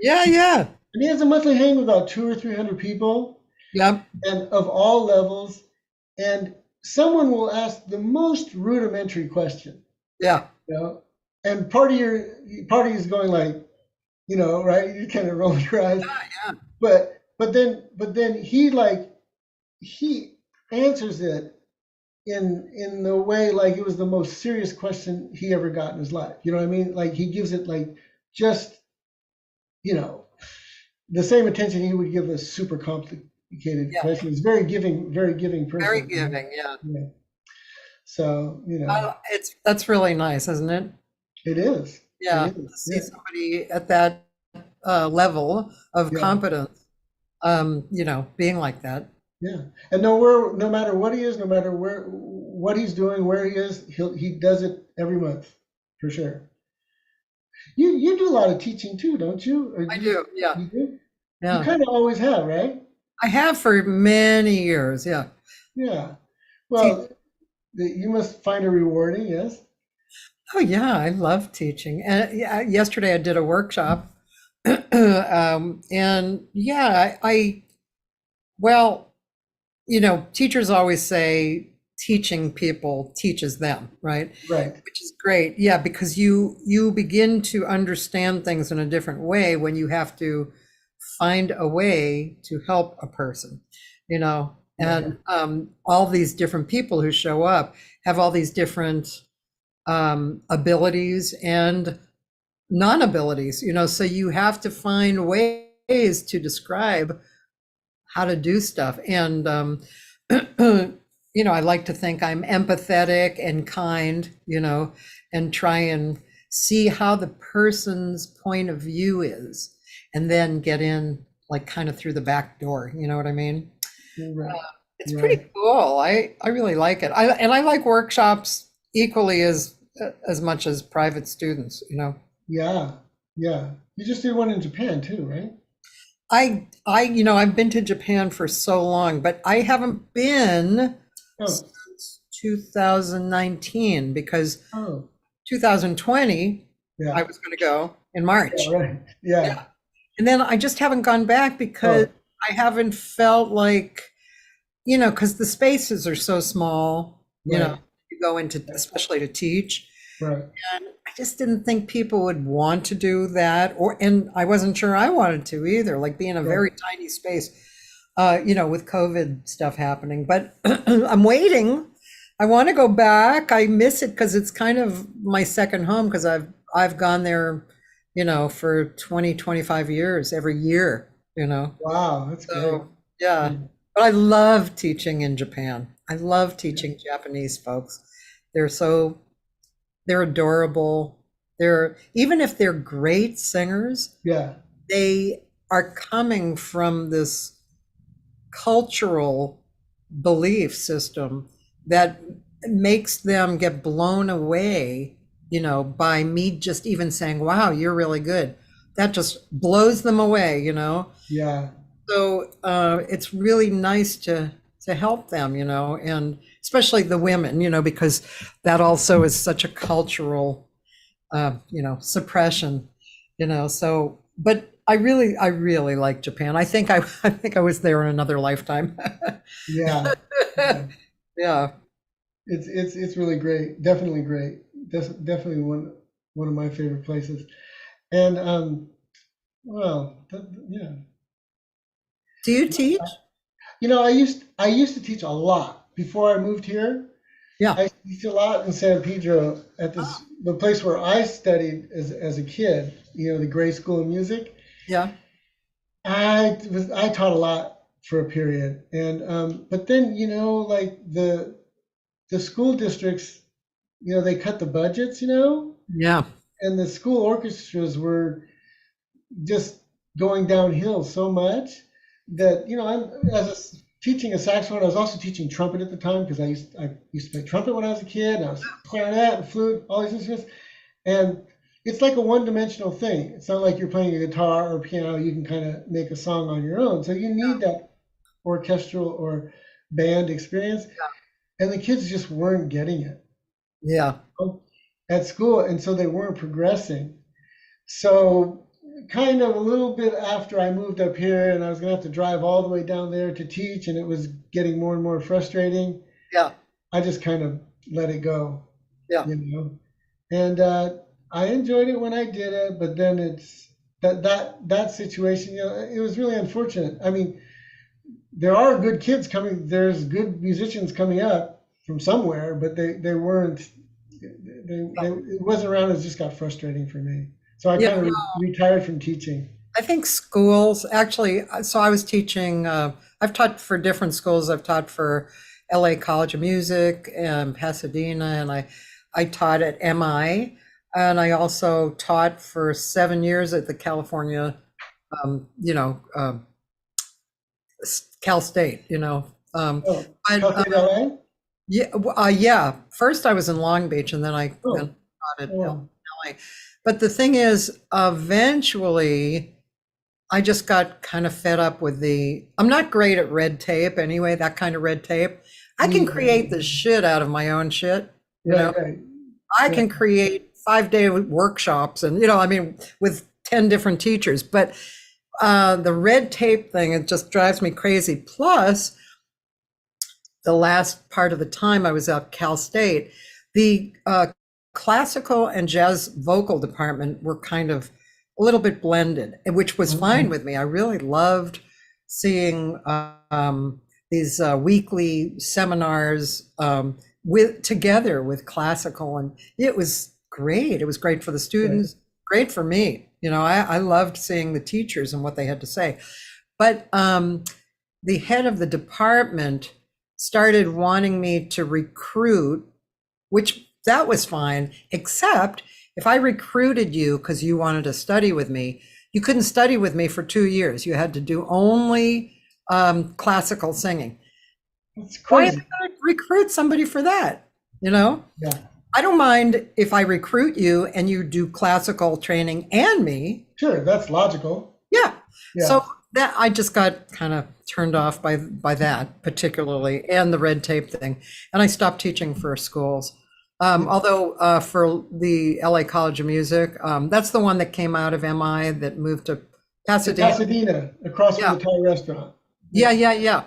Speaker 2: Yeah.
Speaker 1: And he has a monthly hang with about 200 or 300 people.
Speaker 2: Yep.
Speaker 1: And of all levels, and someone will ask the most rudimentary question.
Speaker 2: Yeah.
Speaker 1: And part of you is going like, right? You kind of roll your eyes.
Speaker 2: Yeah.
Speaker 1: But then he answers it in the way like it was the most serious question he ever got in his life. You know what I mean? Like he gives it like just the same attention he would give a super complicated question. He's very giving person.
Speaker 2: Very giving, yeah.
Speaker 1: So
Speaker 2: that's really nice, isn't it?
Speaker 1: It is.
Speaker 2: Yeah,
Speaker 1: it is.
Speaker 2: to see somebody at that level of competence, being like that.
Speaker 1: Yeah, and no matter what he is, no matter what he's doing, where he is, he does it every month, for sure. You do a lot of teaching too, don't you?
Speaker 2: I do. Yeah.
Speaker 1: You do?
Speaker 2: Yeah.
Speaker 1: You kind of always have, right?
Speaker 2: I have for many years. Yeah.
Speaker 1: Yeah. Well, you must find it rewarding, yes?
Speaker 2: Oh yeah, I love teaching. And yesterday I did a workshop, and teachers always say teaching people teaches them, right?
Speaker 1: Right.
Speaker 2: Which is great. Yeah, because you begin to understand things in a different way when you have to find a way to help a person, And all these different people who show up have all these different abilities and non-abilities, so you have to find ways to describe how to do stuff. And I like to think I'm empathetic and kind, and try and see how the person's point of view is, and then get in like kind of through the back door, you know what I mean?
Speaker 1: Right.
Speaker 2: It's pretty cool. I really like it. I like workshops equally as much as private students,
Speaker 1: Yeah. You just did one in Japan too, right?
Speaker 2: I've been to Japan for so long, but I haven't been since 2019 because 2020 I was going to go in March.
Speaker 1: Yeah, right. Yeah.
Speaker 2: And then I just haven't gone back because I haven't felt like, because the spaces are so small, you go into, especially to teach.
Speaker 1: Right.
Speaker 2: And I just didn't think people would want to do that, and I wasn't sure I wanted to either, like be in a very tiny space, with COVID stuff happening. But I'm waiting. I want to go back. I miss it because it's kind of my second home, because I've gone there, for 20, 25 years every year,
Speaker 1: Wow, that's great.
Speaker 2: Yeah. But I love teaching in Japan. I love teaching Japanese folks. They're adorable. Even if they're great singers, they are coming from this cultural belief system that makes them get blown away, by me just even saying, wow, you're really good. That just blows them away,
Speaker 1: Yeah.
Speaker 2: So it's really nice to help them, and especially the women, because that also is such a cultural, suppression, so, but I really like Japan. I think I was there in another lifetime.
Speaker 1: Yeah.
Speaker 2: Yeah.
Speaker 1: It's really great. Definitely great. Definitely one of my favorite places. And yeah.
Speaker 2: Do you teach?
Speaker 1: I used to teach a lot before I moved here.
Speaker 2: Yeah.
Speaker 1: I used to teach a lot in San Pedro at the place where I studied as a kid, the Gray School of Music.
Speaker 2: Yeah.
Speaker 1: I taught a lot for a period. And but then, like the school districts, they cut the budgets,
Speaker 2: Yeah.
Speaker 1: and the school orchestras were just going downhill so much that I'm teaching a saxophone. I was also teaching trumpet at the time because I used to play trumpet when I was a kid. And I was clarinet and flute, all these instruments, and it's like a one-dimensional thing. It's not like you're playing a guitar or piano. You can kind of make a song on your own. So you need that orchestral or band experience, and the kids just weren't getting it.
Speaker 2: Yeah.
Speaker 1: At school, and so they weren't progressing. So kind of a little bit after I moved up here, and I was going to have to drive all the way down there to teach, and it was getting more and more frustrating.
Speaker 2: Yeah.
Speaker 1: I just kind of let it go.
Speaker 2: Yeah.
Speaker 1: And I enjoyed it when I did it, but then it's that situation, it was really unfortunate. I mean, there are good kids coming, there's good musicians coming up from somewhere, but they weren't, it wasn't around. It just got frustrating for me. So I kind of retired from teaching.
Speaker 2: I think schools actually, so I was teaching, I've taught for different schools. I've taught for LA College of Music and Pasadena, and I taught at MI, and I also taught for 7 years at the California, Cal State,
Speaker 1: LA?
Speaker 2: Yeah. First I was in Long Beach, and then I taught at LA. But the thing is, eventually, I just got kind of fed up with I'm not great at red tape anyway, that kind of red tape. I can create the shit out of my own shit.
Speaker 1: Right.
Speaker 2: I can create 5-day workshops and, with 10 different teachers. But the red tape thing, it just drives me crazy. Plus, the last part of the time I was at Cal State, the classical and jazz vocal department were kind of a little bit blended, which was fine with me. I really loved seeing the weekly seminars together with classical, and it was great. It was great for the students, great for me. I loved seeing the teachers and what they had to say. But the head of the department started wanting me to recruit, which that was fine, except if I recruited you because you wanted to study with me, you couldn't study with me for 2 years. You had to do only classical singing.
Speaker 1: That's
Speaker 2: Why
Speaker 1: crazy.
Speaker 2: am I going to recruit somebody for that?
Speaker 1: Yeah.
Speaker 2: I don't mind if I recruit you and you do classical training and me.
Speaker 1: Sure, that's logical.
Speaker 2: Yeah.
Speaker 1: Yeah.
Speaker 2: So that I just got kind of turned off by that particularly, and the red tape thing. And I stopped teaching for schools. Although for the LA College of Music, that's the one that came out of MI that moved to Pasadena.
Speaker 1: Pasadena, across from the Thai restaurant.
Speaker 2: Yeah.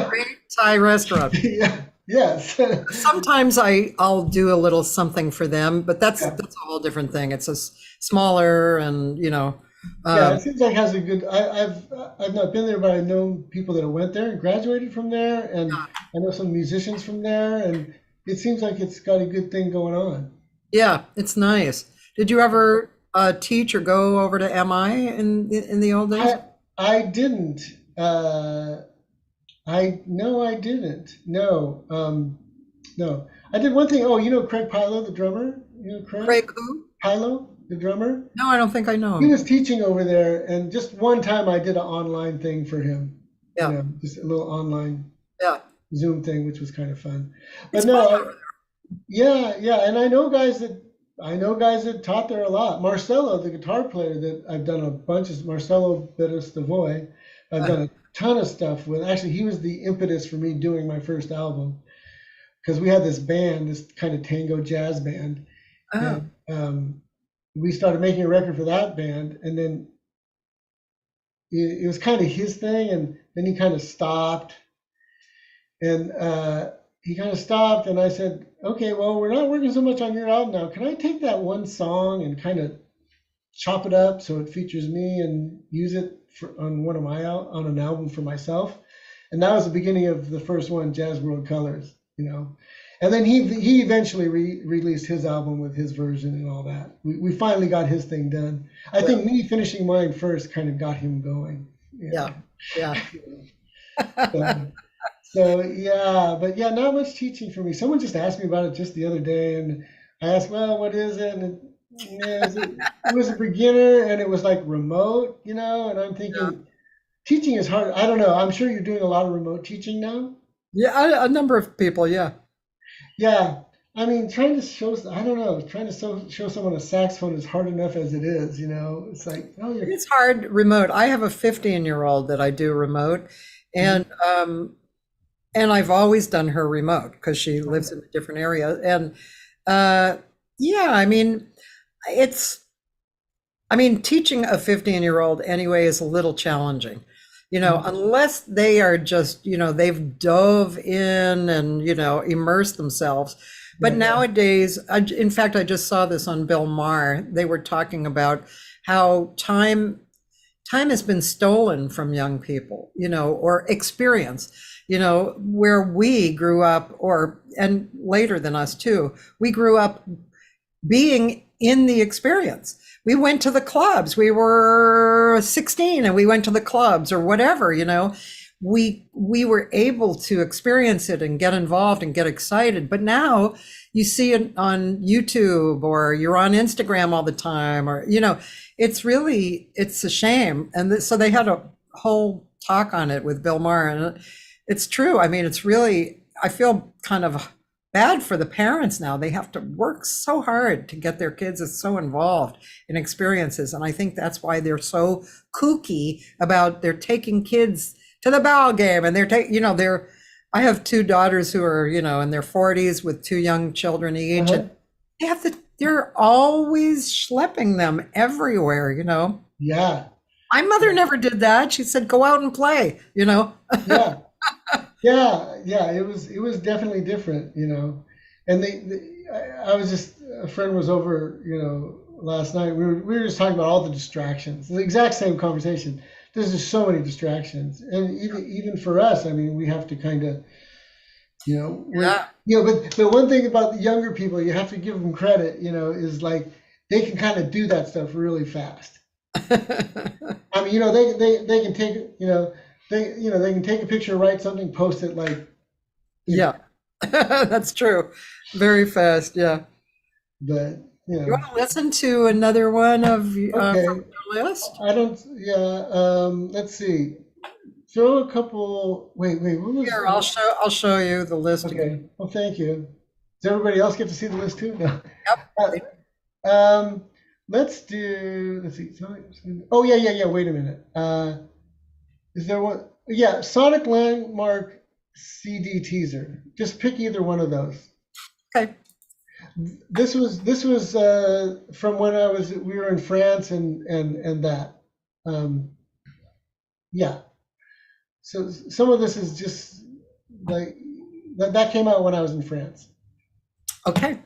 Speaker 2: Great Thai restaurant.
Speaker 1: Yeah. Yes.
Speaker 2: Sometimes I'll do a little something for them, but that's a whole different thing. It's a smaller and
Speaker 1: It seems like it has a good. I've not been there, but I know people that went there and graduated from there, and I know some musicians from there, and it seems like it's got a good thing going on.
Speaker 2: Yeah, it's nice. Did you ever teach or go over to MI in the old days?
Speaker 1: I didn't. I didn't. No. No. I did one thing. Oh, Craig Pilo, the drummer?
Speaker 2: Craig who?
Speaker 1: Pilo, the drummer?
Speaker 2: No, I don't think I know
Speaker 1: He
Speaker 2: him.
Speaker 1: was teaching over there, and just one time I did an online thing for him.
Speaker 2: Yeah.
Speaker 1: Just a little online
Speaker 2: Yeah.
Speaker 1: Zoom thing, which was kind of fun. But
Speaker 2: It's
Speaker 1: no,
Speaker 2: fun over
Speaker 1: yeah, and I know guys that taught there a lot. Marcelo, the guitar player that I've done a bunch of, Marcelo Berestavoy, I've done a ton of stuff with. Actually, he was the impetus for me doing my first album, because we had this band, this kind of tango jazz band.
Speaker 2: Oh.
Speaker 1: And we started making a record for that band, and then it was kind of his thing, and then he kind of stopped. And and I said, okay, well, we're not working so much on your album now. Can I take that one song and kind of chop it up so it features me and use it on an album for myself? And that was the beginning of the first one, Jazz World Colors, And then he eventually released his album with his version and all that. We finally got his thing done. I think me finishing mine first kind of got him going.
Speaker 2: Yeah.
Speaker 1: So yeah, but yeah, not much teaching for me. Someone just asked me about it just the other day, and I asked, well, what is it? And it was a beginner, and it was like remote, and I'm thinking teaching is hard. I don't know. I'm sure you're doing a lot of remote teaching now.
Speaker 2: Yeah, a number of people, yeah.
Speaker 1: Yeah. I mean, trying to show someone a saxophone is hard enough as it is, It's like,
Speaker 2: It's hard remote. I have a 15-year-old that I do remote, and I've always done her remote because she lives in a different area. And teaching a 15-year-old anyway is a little challenging, unless they are just, they've dove in and, immersed themselves. But nowadays, in fact, I just saw this on Bill Maher. They were talking about how time has been stolen from young people, or experience, where we grew up, and later than us too, we grew up being in the experience. We went to the clubs. We were 16 and we went to the clubs or whatever, we were able to experience it and get involved and get excited. But now you see it on YouTube, or you're on Instagram all the time, or, it's a shame. And so they had a whole talk on it with Bill Maher, and it's true. It's really, I feel kind of bad for the parents now. They have to work so hard to get their kids so involved in experiences. And I think that's why they're so kooky about they're taking kids to the ball game, and I have two daughters who are, in their 40s with two young children each. And they're always schlepping them everywhere,
Speaker 1: Yeah.
Speaker 2: My mother never did that. She said, go out and play,
Speaker 1: Yeah. Yeah. It was definitely different, And a friend was over, last night. We were just talking about all the distractions. The exact same conversation. there's just so many distractions, and even for us, I mean, we have to kind of,
Speaker 2: Yeah.
Speaker 1: but the one thing about the younger people, you have to give them credit, is like they can kind of do that stuff really fast. I mean, they can take, they can take a picture, write something, post it like.
Speaker 2: Yeah, that's true. Very fast. Yeah.
Speaker 1: But
Speaker 2: You want to listen to another one of from your list?
Speaker 1: I don't. Yeah. Let's see. Throw a couple. Wait. What was
Speaker 2: Here, I'll show you the list
Speaker 1: Okay.
Speaker 2: again.
Speaker 1: Well, thank you. Does everybody else get to see the list too? No.
Speaker 2: Yep.
Speaker 1: Let's do. Let's see. Oh yeah. Wait a minute. Is there one? Yeah, Sonic Landmark CD teaser. Just pick either one of those.
Speaker 2: Okay.
Speaker 1: This was from when we were in France and that. Yeah. So some of this is just like that came out when I was in France.
Speaker 2: Okay.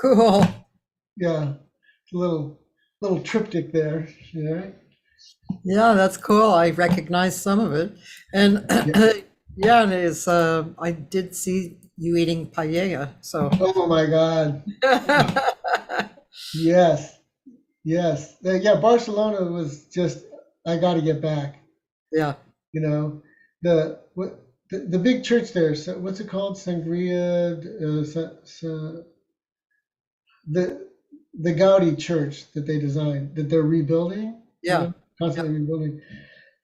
Speaker 2: Cool.
Speaker 1: Yeah, it's a little triptych there, you know.
Speaker 2: Yeah, that's cool. I recognize some of it. And
Speaker 1: Yeah.
Speaker 2: yeah, and it's I did see you eating paella. So
Speaker 1: Oh my God. Yes, yes. Yeah, Barcelona was just, I got to get back.
Speaker 2: yeah.
Speaker 1: You know, the big church there. So what's it called? Sangria. The Gaudi church that they designed, that they're rebuilding. You
Speaker 2: Yeah.
Speaker 1: know, constantly rebuilding.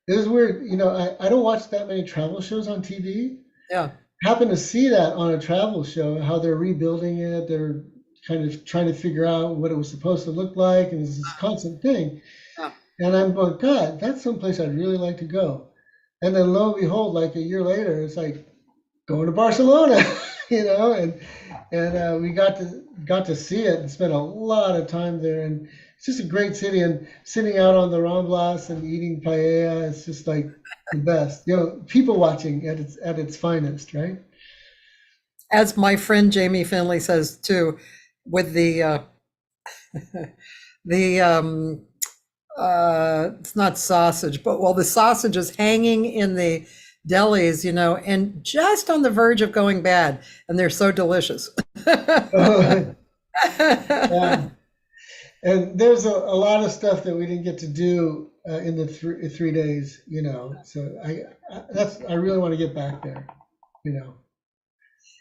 Speaker 1: It was weird. You know, I don't watch that many travel shows on TV.
Speaker 2: Yeah.
Speaker 1: Happened to see that on a travel show, how they're rebuilding it. They're kind of trying to figure out what it was supposed to look like, and it's this constant thing.
Speaker 2: Yeah.
Speaker 1: And I'm going, God, that's someplace I'd really like to go. And then lo and behold, like a year later, it's like going to Barcelona, you know, and we got to see it and spent a lot of time there. And it's just a great city. And sitting out on the Ramblas and eating paella, it's just like the best. You know, people watching at its finest, right?
Speaker 2: As my friend Jamie Finley says too, with the the it's not sausage, but well, the sausage is hanging in the delis, you know, and just on the verge of going bad, and they're so delicious.
Speaker 1: Yeah. And there's a lot of stuff that we didn't get to do in the 3 days, you know. So I really want to get back there, you know.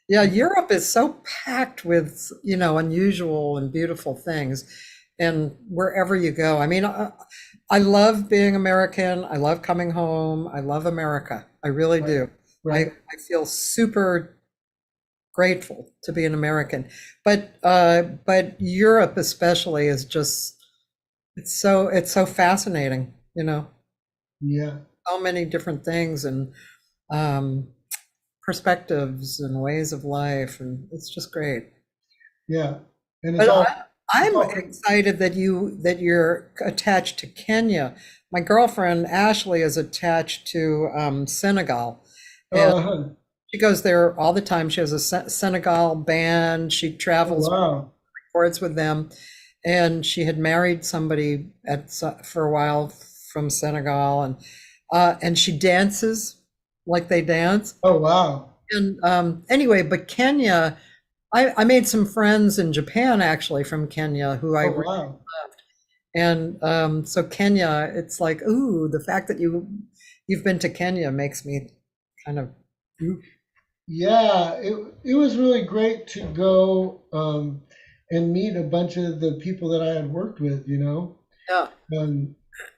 Speaker 2: Yeah, Europe is so packed with, you know, unusual and beautiful things. And wherever you go, I mean, I love being American. I love coming home. I love America. I really do.
Speaker 1: Right.
Speaker 2: I feel super grateful to be an American. But Europe especially is just, it's so fascinating, you know,
Speaker 1: Yeah.
Speaker 2: so many different things and perspectives and ways of life, and it's just great.
Speaker 1: Yeah. And it's
Speaker 2: But
Speaker 1: all
Speaker 2: I'm excited that you're attached to Kenya. My girlfriend Ashley is attached to Senegal, and
Speaker 1: uh-huh.
Speaker 2: she goes there all the time. She has a Senegal band. She
Speaker 1: Oh,
Speaker 2: travels,
Speaker 1: wow.
Speaker 2: records with them, and she had married somebody for a while from Senegal, and she dances like they dance.
Speaker 1: Oh, wow.
Speaker 2: And anyway, but Kenya, I made some friends in Japan actually from Kenya who I
Speaker 1: Oh,
Speaker 2: really
Speaker 1: wow.
Speaker 2: loved. And so Kenya, it's like, ooh, the fact that you've been to Kenya makes me kind of, ooh.
Speaker 1: Yeah, it was really great to go and meet a bunch of the people that I had worked with, you know.
Speaker 2: Yeah,
Speaker 1: Um,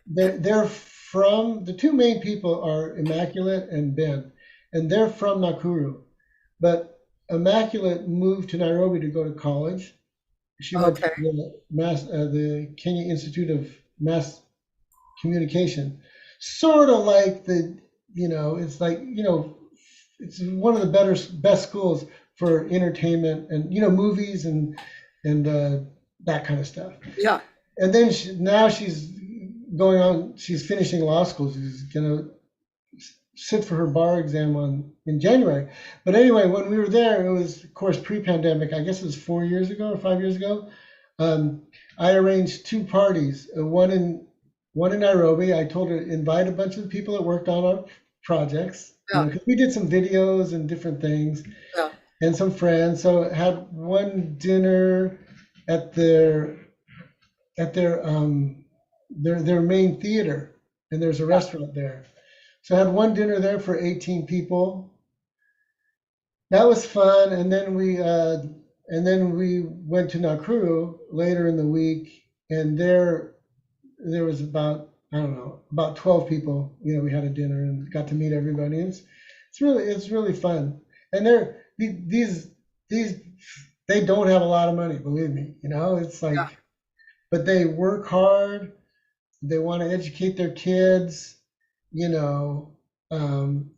Speaker 1: they're from, the two main people are Immaculate and Ben, and they're from Nakuru. But Immaculate moved to Nairobi to go to college. She went
Speaker 2: okay,
Speaker 1: to the Kenya Institute of Mass Communication, sort of like it's like, it's one of the best schools for entertainment and, movies and that kind of stuff.
Speaker 2: yeah,
Speaker 1: And then now she's she's finishing law school. She's gonna sit for her bar exam in January. But anyway, when we were there, it was of course pre-pandemic. I guess it was 4 years ago or 5 years ago. I arranged two parties. One in Nairobi. I told her to invite a bunch of the people that worked on our projects.
Speaker 2: yeah,
Speaker 1: Because we did some videos and different things,
Speaker 2: yeah,
Speaker 1: and some friends. So I had one dinner at their main theater, and there's a restaurant there. So I had one dinner there for 18 people. That was fun, and then we went to Nakuru later in the week, and there was about, I don't know, about 12 people. We had a dinner and got to meet everybody. It's really fun, and these they don't have a lot of money, believe me. It's like,
Speaker 2: yeah,
Speaker 1: but they work hard. They want to educate their kids. you know, um,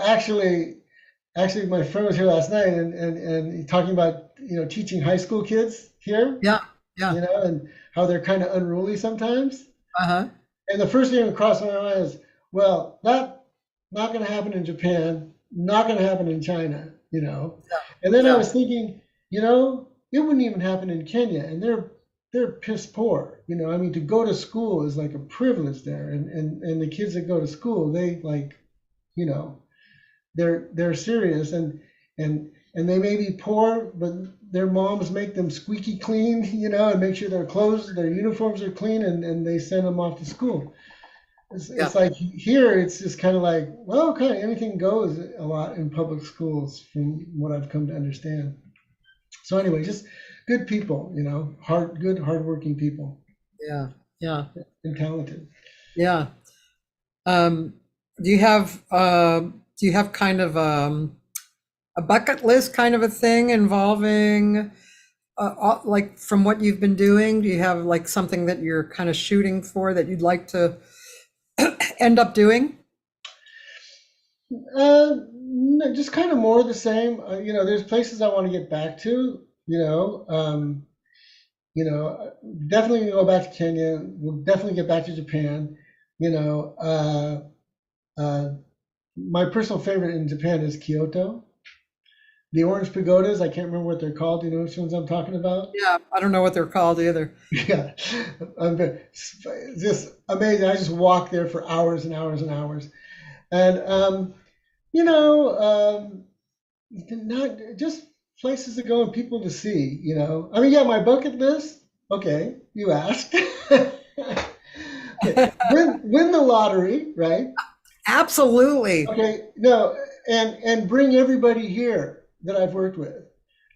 Speaker 1: actually, my friend was here last night and talking about, teaching high school kids here,
Speaker 2: yeah, yeah,
Speaker 1: and how they're kind of unruly sometimes.
Speaker 2: uh-huh,
Speaker 1: And the first thing that crossed my mind is, well, that not going to happen in Japan, not going to happen in China. you know.
Speaker 2: Yeah.
Speaker 1: And then I
Speaker 2: Yeah.
Speaker 1: was thinking, you know, it wouldn't even happen in Kenya, and they're piss poor, you know. I mean, to go to school is like a privilege there, and the kids that go to school, they like, you know, they're serious, and they may be poor, but their moms make them squeaky clean, you know, and make sure their clothes, their uniforms are clean, and they send them off to school.
Speaker 2: Yeah.
Speaker 1: It's like here, it's just kind of like, well, kind of anything goes a lot in public schools, from what I've come to understand. So anyway, just good people, you know, good, hardworking people,
Speaker 2: Yeah. Yeah.
Speaker 1: and talented.
Speaker 2: Yeah. Um, do you have kind of a bucket list kind of a thing involving like from what you've been doing? Do you have like something that you're kind of shooting for that you'd like to end up doing?
Speaker 1: No, just kind of more of the same. You know, there's places I want to get back to. You know, definitely gonna go back to Kenya. We'll definitely get back to Japan. You know, my personal favorite in Japan is Kyoto. The orange pagodas, I can't remember what they're called. Do you know which ones I'm talking about?
Speaker 2: Yeah, I don't know what they're called either.
Speaker 1: Yeah, just amazing. I just walk there for hours and hours and hours, and you know, not just places to go and people to see. You know, I mean, yeah, my bucket list. Okay, you asked. Okay, win the lottery, right?
Speaker 2: Absolutely.
Speaker 1: Okay, no, and bring everybody here that I've worked with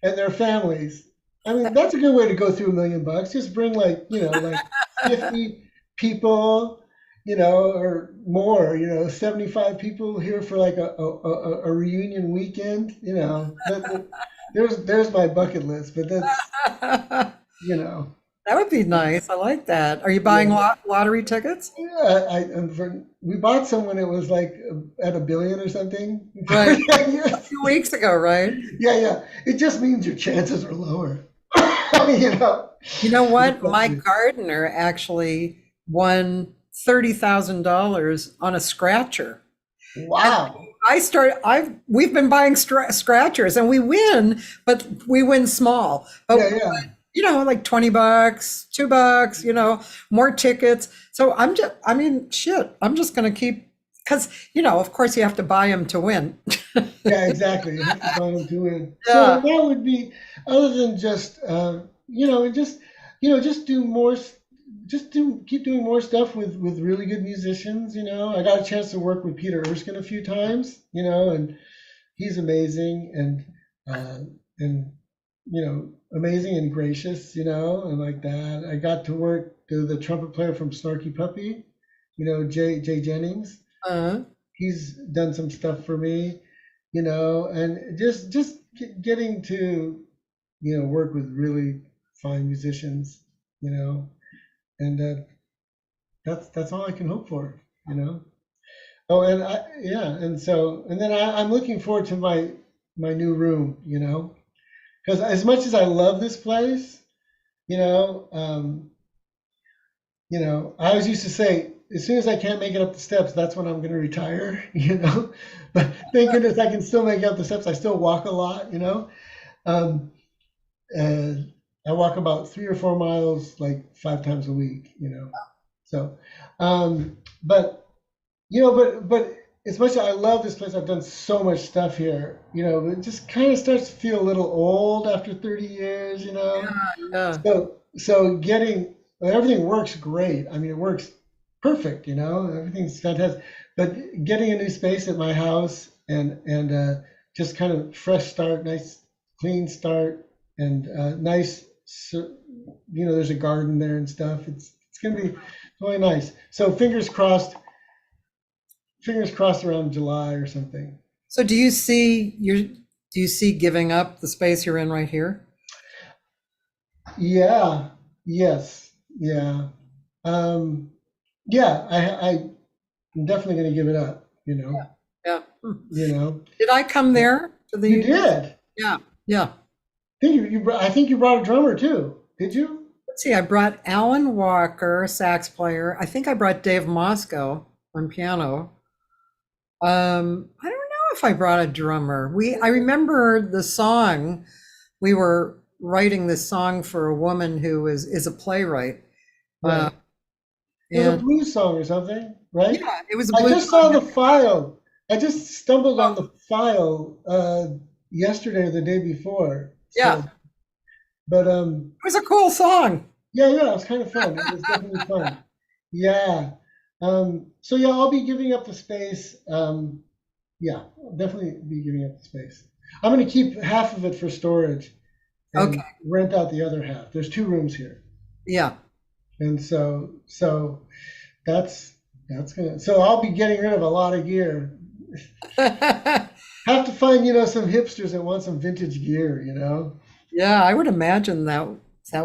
Speaker 1: and their families. I mean, that's a good way to go through $1,000,000. Just bring like, you know, like 50 people, you know, or more, you know, 75 people here for like a reunion weekend, you know. There's my bucket list, but that's, you know.
Speaker 2: That would be nice. I like that. Are you buying
Speaker 1: Yeah.
Speaker 2: lottery tickets?
Speaker 1: Yeah, we bought some when it was like at $1 billion or something.
Speaker 2: Right.
Speaker 1: Yeah,
Speaker 2: A few weeks ago, right?
Speaker 1: yeah. It just means your chances are lower. You know.
Speaker 2: You know what? My gardener actually won $30,000 on a scratcher.
Speaker 1: Wow.
Speaker 2: We've been buying scratchers and we win, but we win small. But
Speaker 1: Yeah.
Speaker 2: you know, like $20, $2, you know, more tickets. So I'm just going to keep, because, you know, of course you have to buy them to win.
Speaker 1: Yeah, exactly. You have to find them to win.
Speaker 2: Yeah.
Speaker 1: So that would be, other than just, you know, just do more, keep doing more stuff with really good musicians. You know, I got a chance to work with Peter Erskine a few times, you know, and he's amazing and you know, amazing and gracious, you know, and like that. I got to work to the trumpet player from Snarky Puppy, you know, Jay Jennings.
Speaker 2: Uh,
Speaker 1: He's done some stuff for me, you know, and just getting to, you know, work with really fine musicians, you know, and that's all I can hope for, you know. Oh, and then I'm looking forward to my new room, you know, because as much as I love this place, you know, I always used to say, as soon as I can't make it up the steps, that's when I'm going to retire, you know. But thank goodness I can still make it up the steps. I still walk a lot, you know. And I walk about 3 or 4 miles like 5 times a week, you know. So, but you know, but as much as I love this place, I've done so much stuff here, you know. It just kind of starts to feel a little old after 30 years, you know.
Speaker 2: yeah.
Speaker 1: So everything works great. I mean, it works perfect, you know. Everything's fantastic. But getting a new space at my house and just kind of fresh start, nice clean start, and nice, you know, there's a garden there and stuff. It's gonna be really nice. So fingers crossed around July or something.
Speaker 2: So do you see giving up the space you're in right here?
Speaker 1: Yeah. Yes. Yeah. Yeah. I'm definitely going to give it up. You know.
Speaker 2: Yeah.
Speaker 1: You know.
Speaker 2: Did I come there to the?
Speaker 1: You did.
Speaker 2: Yeah. Yeah.
Speaker 1: I think you brought a drummer too. Did you?
Speaker 2: Let's see. I brought Alan Walker, sax player. I think I brought Dave Moscow on piano. I don't know if I brought a drummer. I remember the song. We were writing this song for a woman who is a playwright.
Speaker 1: Right. It was a
Speaker 2: And
Speaker 1: blues song or something, right?
Speaker 2: yeah, it was a
Speaker 1: I
Speaker 2: blues
Speaker 1: just saw
Speaker 2: song.
Speaker 1: the file. I just stumbled on the file yesterday or the day before.
Speaker 2: Yeah,
Speaker 1: So, but
Speaker 2: it was a cool song.
Speaker 1: yeah, it was kind of fun. It was definitely fun. Yeah. So yeah, I'll be giving up the space. Yeah, I'll definitely be giving up the space. I'm going to keep half of it for storage and
Speaker 2: Okay.
Speaker 1: rent out the other half. There's 2 rooms here.
Speaker 2: Yeah.
Speaker 1: And so that's gonna. So I'll be getting rid of a lot of gear. Have to find some hipsters that want some vintage gear.
Speaker 2: Yeah, I would imagine that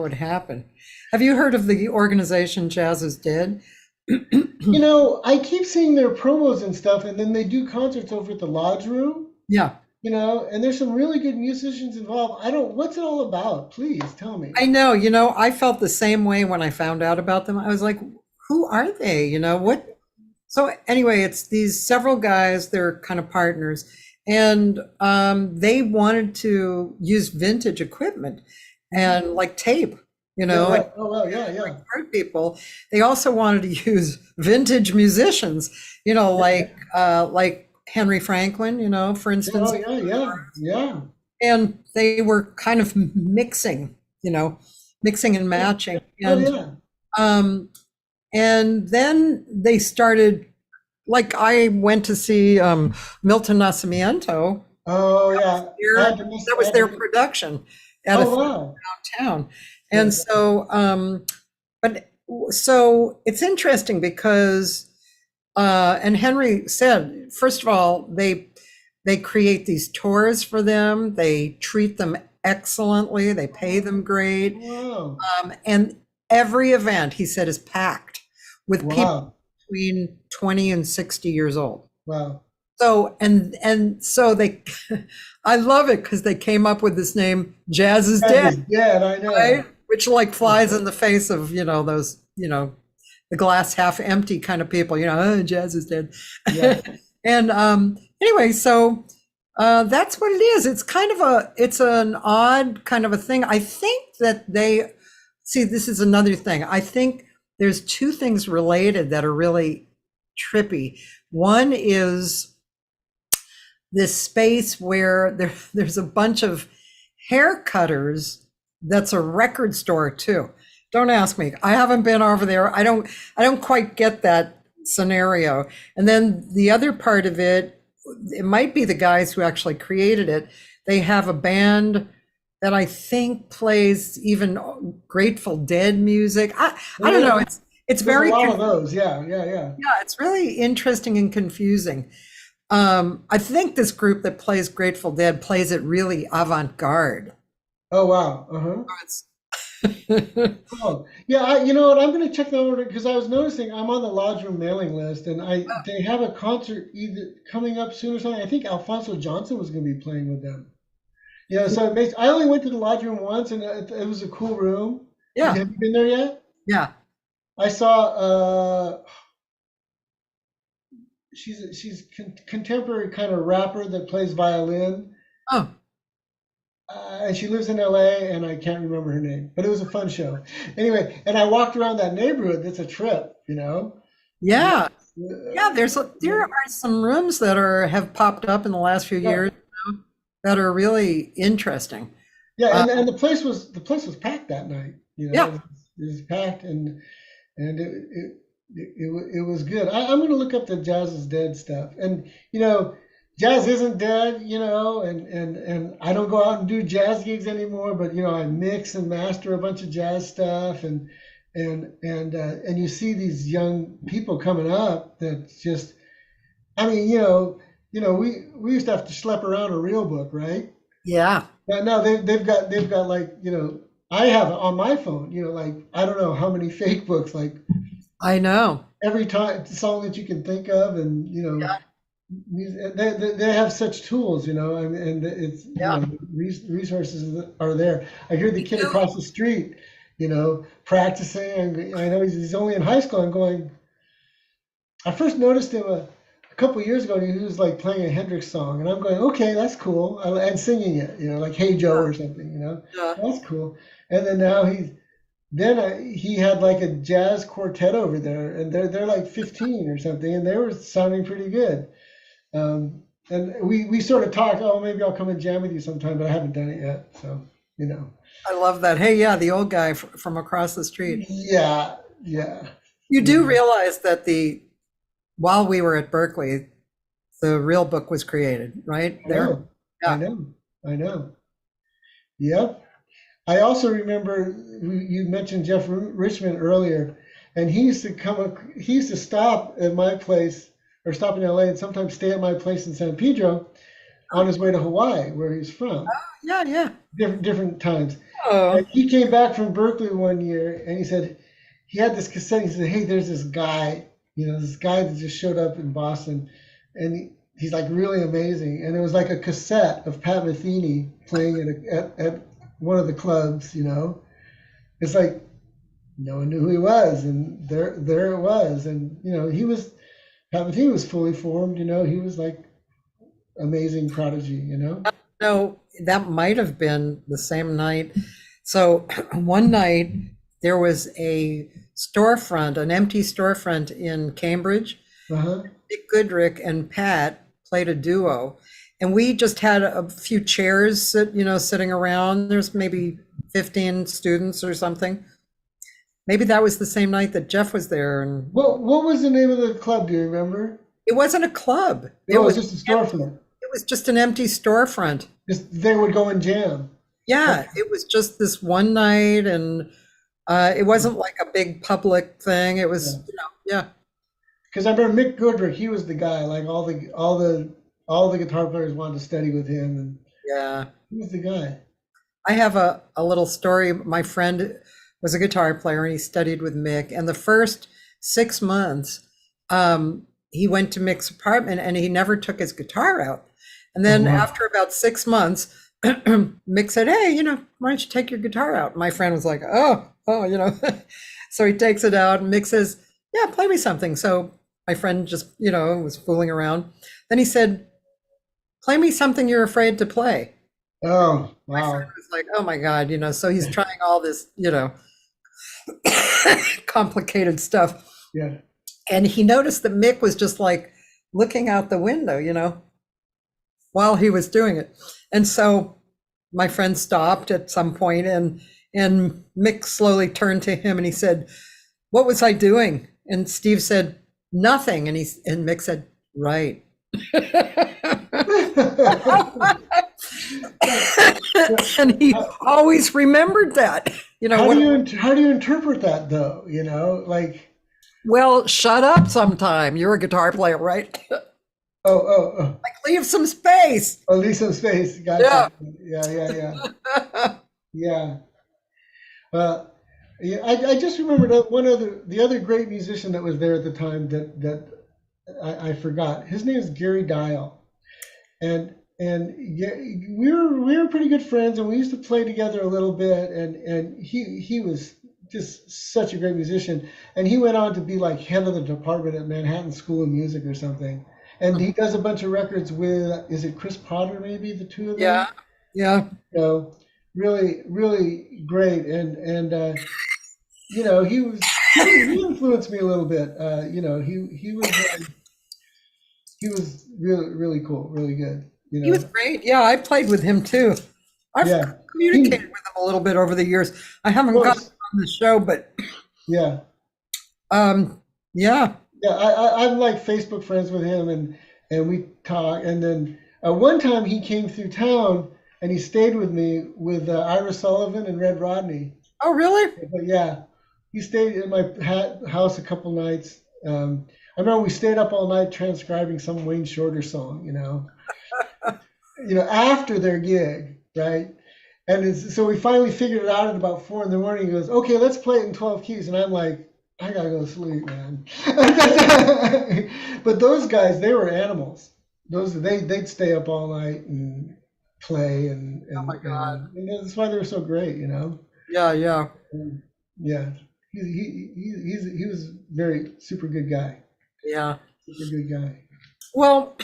Speaker 2: would happen. Have you heard of the organization Jazz is Dead?
Speaker 1: I keep seeing their promos and stuff, and then they do concerts over at the Lodge Room.
Speaker 2: Yeah.
Speaker 1: And there's some really good musicians involved. What's it all about? Please tell me.
Speaker 2: I know, I felt the same way when I found out about them. I was like, who are they? What? So anyway, it's these several guys, they're kind of partners, and they wanted to use vintage equipment and like tape,
Speaker 1: Oh,
Speaker 2: and
Speaker 1: right. Oh well, yeah.
Speaker 2: art people. They also wanted to use vintage musicians, like Henry Franklin, for instance.
Speaker 1: Oh yeah.
Speaker 2: And they were kind of mixing and matching.
Speaker 1: Oh
Speaker 2: And
Speaker 1: yeah.
Speaker 2: and then they started, like I went to see Milton Nascimento.
Speaker 1: Oh yeah.
Speaker 2: That was their production at
Speaker 1: Oh
Speaker 2: a
Speaker 1: wow.
Speaker 2: downtown. And so it's interesting because and Henry said, first of all, they create these tours for them. They treat them excellently. They pay them great.
Speaker 1: Wow.
Speaker 2: And every event, he said, is packed with people
Speaker 1: Wow.
Speaker 2: between 20 and 60 years old.
Speaker 1: Wow.
Speaker 2: So, and so they, I love it because they came up with this name, Jazz is Dead,
Speaker 1: Yeah, I know.
Speaker 2: right? Which like flies in the face of, those, the glass half empty kind of people, oh, Jazz is dead.
Speaker 1: Yeah.
Speaker 2: And anyway, so that's what it is. It's an odd kind of a thing. I think that this is another thing. I think there's 2 things related that are really trippy. One is this space where there's a bunch of hair cutters. That's a record store too. Don't ask me. I haven't been over there. I don't quite get that scenario. And then the other part of it might be the guys who actually created it. They have a band that I think plays even Grateful Dead music. I don't know. It's
Speaker 1: There's
Speaker 2: very
Speaker 1: a lot of those. Yeah.
Speaker 2: yeah, it's really interesting and confusing. I think this group that plays Grateful Dead plays it really avant-garde.
Speaker 1: Oh wow. Uh-huh. Oh, yeah. You know what? I'm going to check that over because I was noticing I'm on the Lodge Room mailing list, and they have a concert either coming up soon or something. I think Alfonso Johnson was going to be playing with them. Yeah. So I only went to the Lodge Room once, and it was a cool room.
Speaker 2: Yeah,
Speaker 1: Have you been there yet?
Speaker 2: yeah.
Speaker 1: I saw. She's contemporary kind of rapper that plays violin.
Speaker 2: Oh,
Speaker 1: And she lives in LA, and I can't remember her name, but it was a fun show. Anyway, and I walked around that neighborhood. That's a trip.
Speaker 2: yeah. Yeah, there are some rooms that have popped up in the last few years that are really interesting.
Speaker 1: Yeah, and the place was packed that night.
Speaker 2: Yeah.
Speaker 1: It was packed, and it was good. I'm going to look up the Jazz is Dead stuff, and jazz isn't dead, and I don't go out and do jazz gigs anymore, but I mix and master a bunch of jazz stuff, and you see these young people coming up that just, we used to have to schlep around a real book, right?
Speaker 2: Yeah.
Speaker 1: But now they've got like, I have on my phone, like I don't know how many fake books, like
Speaker 2: I know.
Speaker 1: every song that you can think of, and
Speaker 2: Yeah.
Speaker 1: they have such tools, and it's resources are there. I hear the kid across the street, practicing. And I know he's only in high school. I'm going. I first noticed him a couple of years ago, and he was like playing a Hendrix song, and I'm going, okay, that's cool, and singing it, like Hey Joe or something,
Speaker 2: Yeah.
Speaker 1: that's cool. And then now he had like a jazz quartet over there, and they're like 15 or something, and they were sounding pretty good. And we sort of talked, oh, maybe I'll come and jam with you sometime, but I haven't done it yet. So,
Speaker 2: I love that. Hey, yeah, the old guy from across the street.
Speaker 1: yeah.
Speaker 2: You do realize that while we were at Berkeley, the real book was created, right?
Speaker 1: I know. Yep. I also remember you mentioned Jeff Richmond earlier, and he used to stop at my place, or stop in LA, and sometimes stay at my place in San Pedro on his way to Hawaii, where he's from.
Speaker 2: Yeah.
Speaker 1: Different times.
Speaker 2: Oh.
Speaker 1: And he came back from Berkeley one year, and he said he had this cassette. He said, "Hey, there's this guy, this guy that just showed up in Boston, and he's like really amazing." And it was like a cassette of Pat Metheny playing at one of the clubs. It's like no one knew who he was, and there it was, and Pat Metheny was fully formed. He was like amazing prodigy.
Speaker 2: No, that might have been the same night. So one night there was a storefront, an empty storefront in Cambridge. Dick Goodrick and Pat played a duo, and we just had a few chairs sitting around. There's maybe 15 students or something. Maybe that was the same night that Jeff was there. And
Speaker 1: what was the name of the club? Do you remember?
Speaker 2: it wasn't a club.
Speaker 1: It was just a storefront.
Speaker 2: It was just an empty storefront.
Speaker 1: They would go and jam.
Speaker 2: Yeah, it was just this one night, and it wasn't like a big public thing. It was, yeah.
Speaker 1: Because I remember Mick Goodrick, he was the guy. Like all the guitar players wanted to study with him, and
Speaker 2: Yeah.
Speaker 1: he was the guy.
Speaker 2: I have a little story. My friend was a guitar player, and he studied with Mick. And the first 6 months, he went to Mick's apartment, and he never took his guitar out. And then after about 6 months, Mick said, "Hey, why don't you take your guitar out?" My friend was like, oh, So he takes it out, and Mick says, "Yeah, play me something." So my friend just, was fooling around. Then he said, "Play me something you're afraid to play."
Speaker 1: Oh,
Speaker 2: My
Speaker 1: wow.
Speaker 2: friend was like, "Oh my God," so he's trying all this, complicated stuff.
Speaker 1: Yeah.
Speaker 2: And he noticed that Mick was just like looking out the window, while he was doing it. And so my friend stopped at some point, and Mick slowly turned to him and he said, "What was I doing?" And Steve said, "Nothing." And Mick said, "Right." And he always remembered that.
Speaker 1: How do you interpret that though? Like,
Speaker 2: well, shut up sometime. You're a guitar player, right?
Speaker 1: oh.
Speaker 2: Like, leave some space.
Speaker 1: Oh, leave some space. Gotcha. Yeah. Yeah. I just remembered the other great musician that was there at the time that I forgot. His name is Gary Dial, and we were pretty good friends, and we used to play together a little bit, and he was just such a great musician, and he went on to be like head of the department at Manhattan School of Music or something, and he does a bunch of records with, is it Chris Potter, maybe, the two of them?
Speaker 2: Yeah.
Speaker 1: Really, really great, and he influenced me a little bit. He was really, really cool, really good.
Speaker 2: He was great. Yeah, I played with him too. I've communicated with him a little bit over the years. I haven't gotten on the show, but
Speaker 1: yeah.
Speaker 2: Yeah,
Speaker 1: I'm like Facebook friends with him, and we talk. And then one time he came through town, and he stayed with me with Ira Sullivan and Red Rodney.
Speaker 2: Oh, really?
Speaker 1: But yeah, he stayed at my house a couple nights. I remember we stayed up all night transcribing some Wayne Shorter song, after their gig, right? And so we finally figured it out at about 4 a.m. He goes, "Okay, let's play it in 12 keys." And I'm like, "I gotta go to sleep, man." But those guys, they were animals. They'd stay up all night and play, and
Speaker 2: oh my God.
Speaker 1: and that's why they were so great,
Speaker 2: Yeah.
Speaker 1: Yeah. He was very super good guy.
Speaker 2: Yeah.
Speaker 1: Super good guy.
Speaker 2: Well,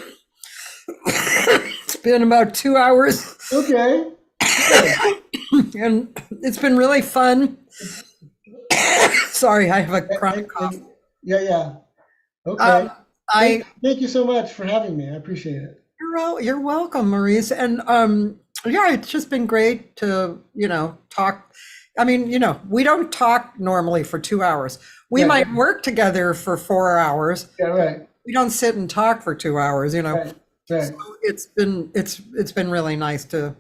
Speaker 2: it's been about 2 hours,
Speaker 1: Okay. Good.
Speaker 2: and it's been really fun. Sorry, I have a chronic
Speaker 1: And-
Speaker 2: cough.
Speaker 1: yeah. Okay. Thank you so much for having me. I appreciate it.
Speaker 2: You're welcome, Maurice. And yeah, it's just been great to, talk. I mean, we don't talk normally for 2 hours. We
Speaker 1: Yeah.
Speaker 2: might work together for 4 hours.
Speaker 1: Yeah, right.
Speaker 2: We don't sit and talk for 2 hours,
Speaker 1: Right.
Speaker 2: So it's been really nice to,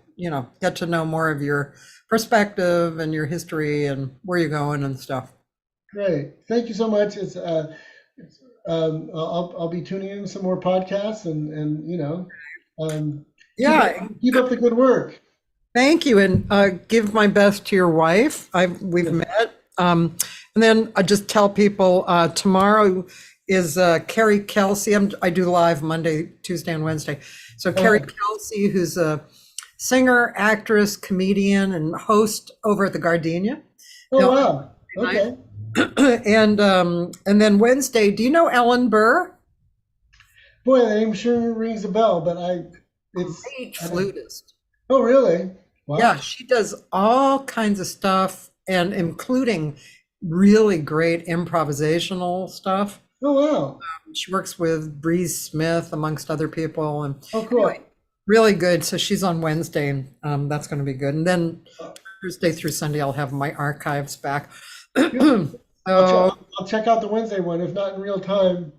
Speaker 2: get to know more of your perspective and your history and where you're going and stuff.
Speaker 1: Great. Thank you so much. I'll be tuning in some more podcasts and
Speaker 2: Yeah.
Speaker 1: keep up the good work.
Speaker 2: Thank you, and give my best to your wife. We've met, and then I just tell people tomorrow is Carrie Kelsey. I do live Monday, Tuesday, and Wednesday. So Carrie Kelsey, who's a singer, actress, comedian, and host over at the Gardenia.
Speaker 1: Oh, wow. Okay.
Speaker 2: And then Wednesday, do you know Ellen Burr?
Speaker 1: Boy, the name sure rings a bell, but it's
Speaker 2: Great flutist.
Speaker 1: Oh, really? Wow.
Speaker 2: Yeah, she does all kinds of stuff, and including really great improvisational stuff.
Speaker 1: Oh, wow.
Speaker 2: She works with Breeze Smith, amongst other people, and
Speaker 1: Oh, cool.
Speaker 2: really good. So she's on Wednesday, and that's going to be good. And then Thursday through Sunday, I'll have my archives back.
Speaker 1: I'll check out the Wednesday one, if not in real time,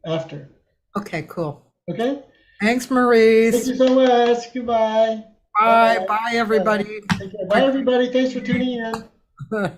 Speaker 1: after.
Speaker 2: Okay, cool.
Speaker 1: Okay?
Speaker 2: Thanks,
Speaker 1: Thank
Speaker 2: Maurice.
Speaker 1: you so much. Goodbye.
Speaker 2: Bye, everybody.
Speaker 1: Take care. Bye, everybody. Thanks for tuning in.
Speaker 2: Bye.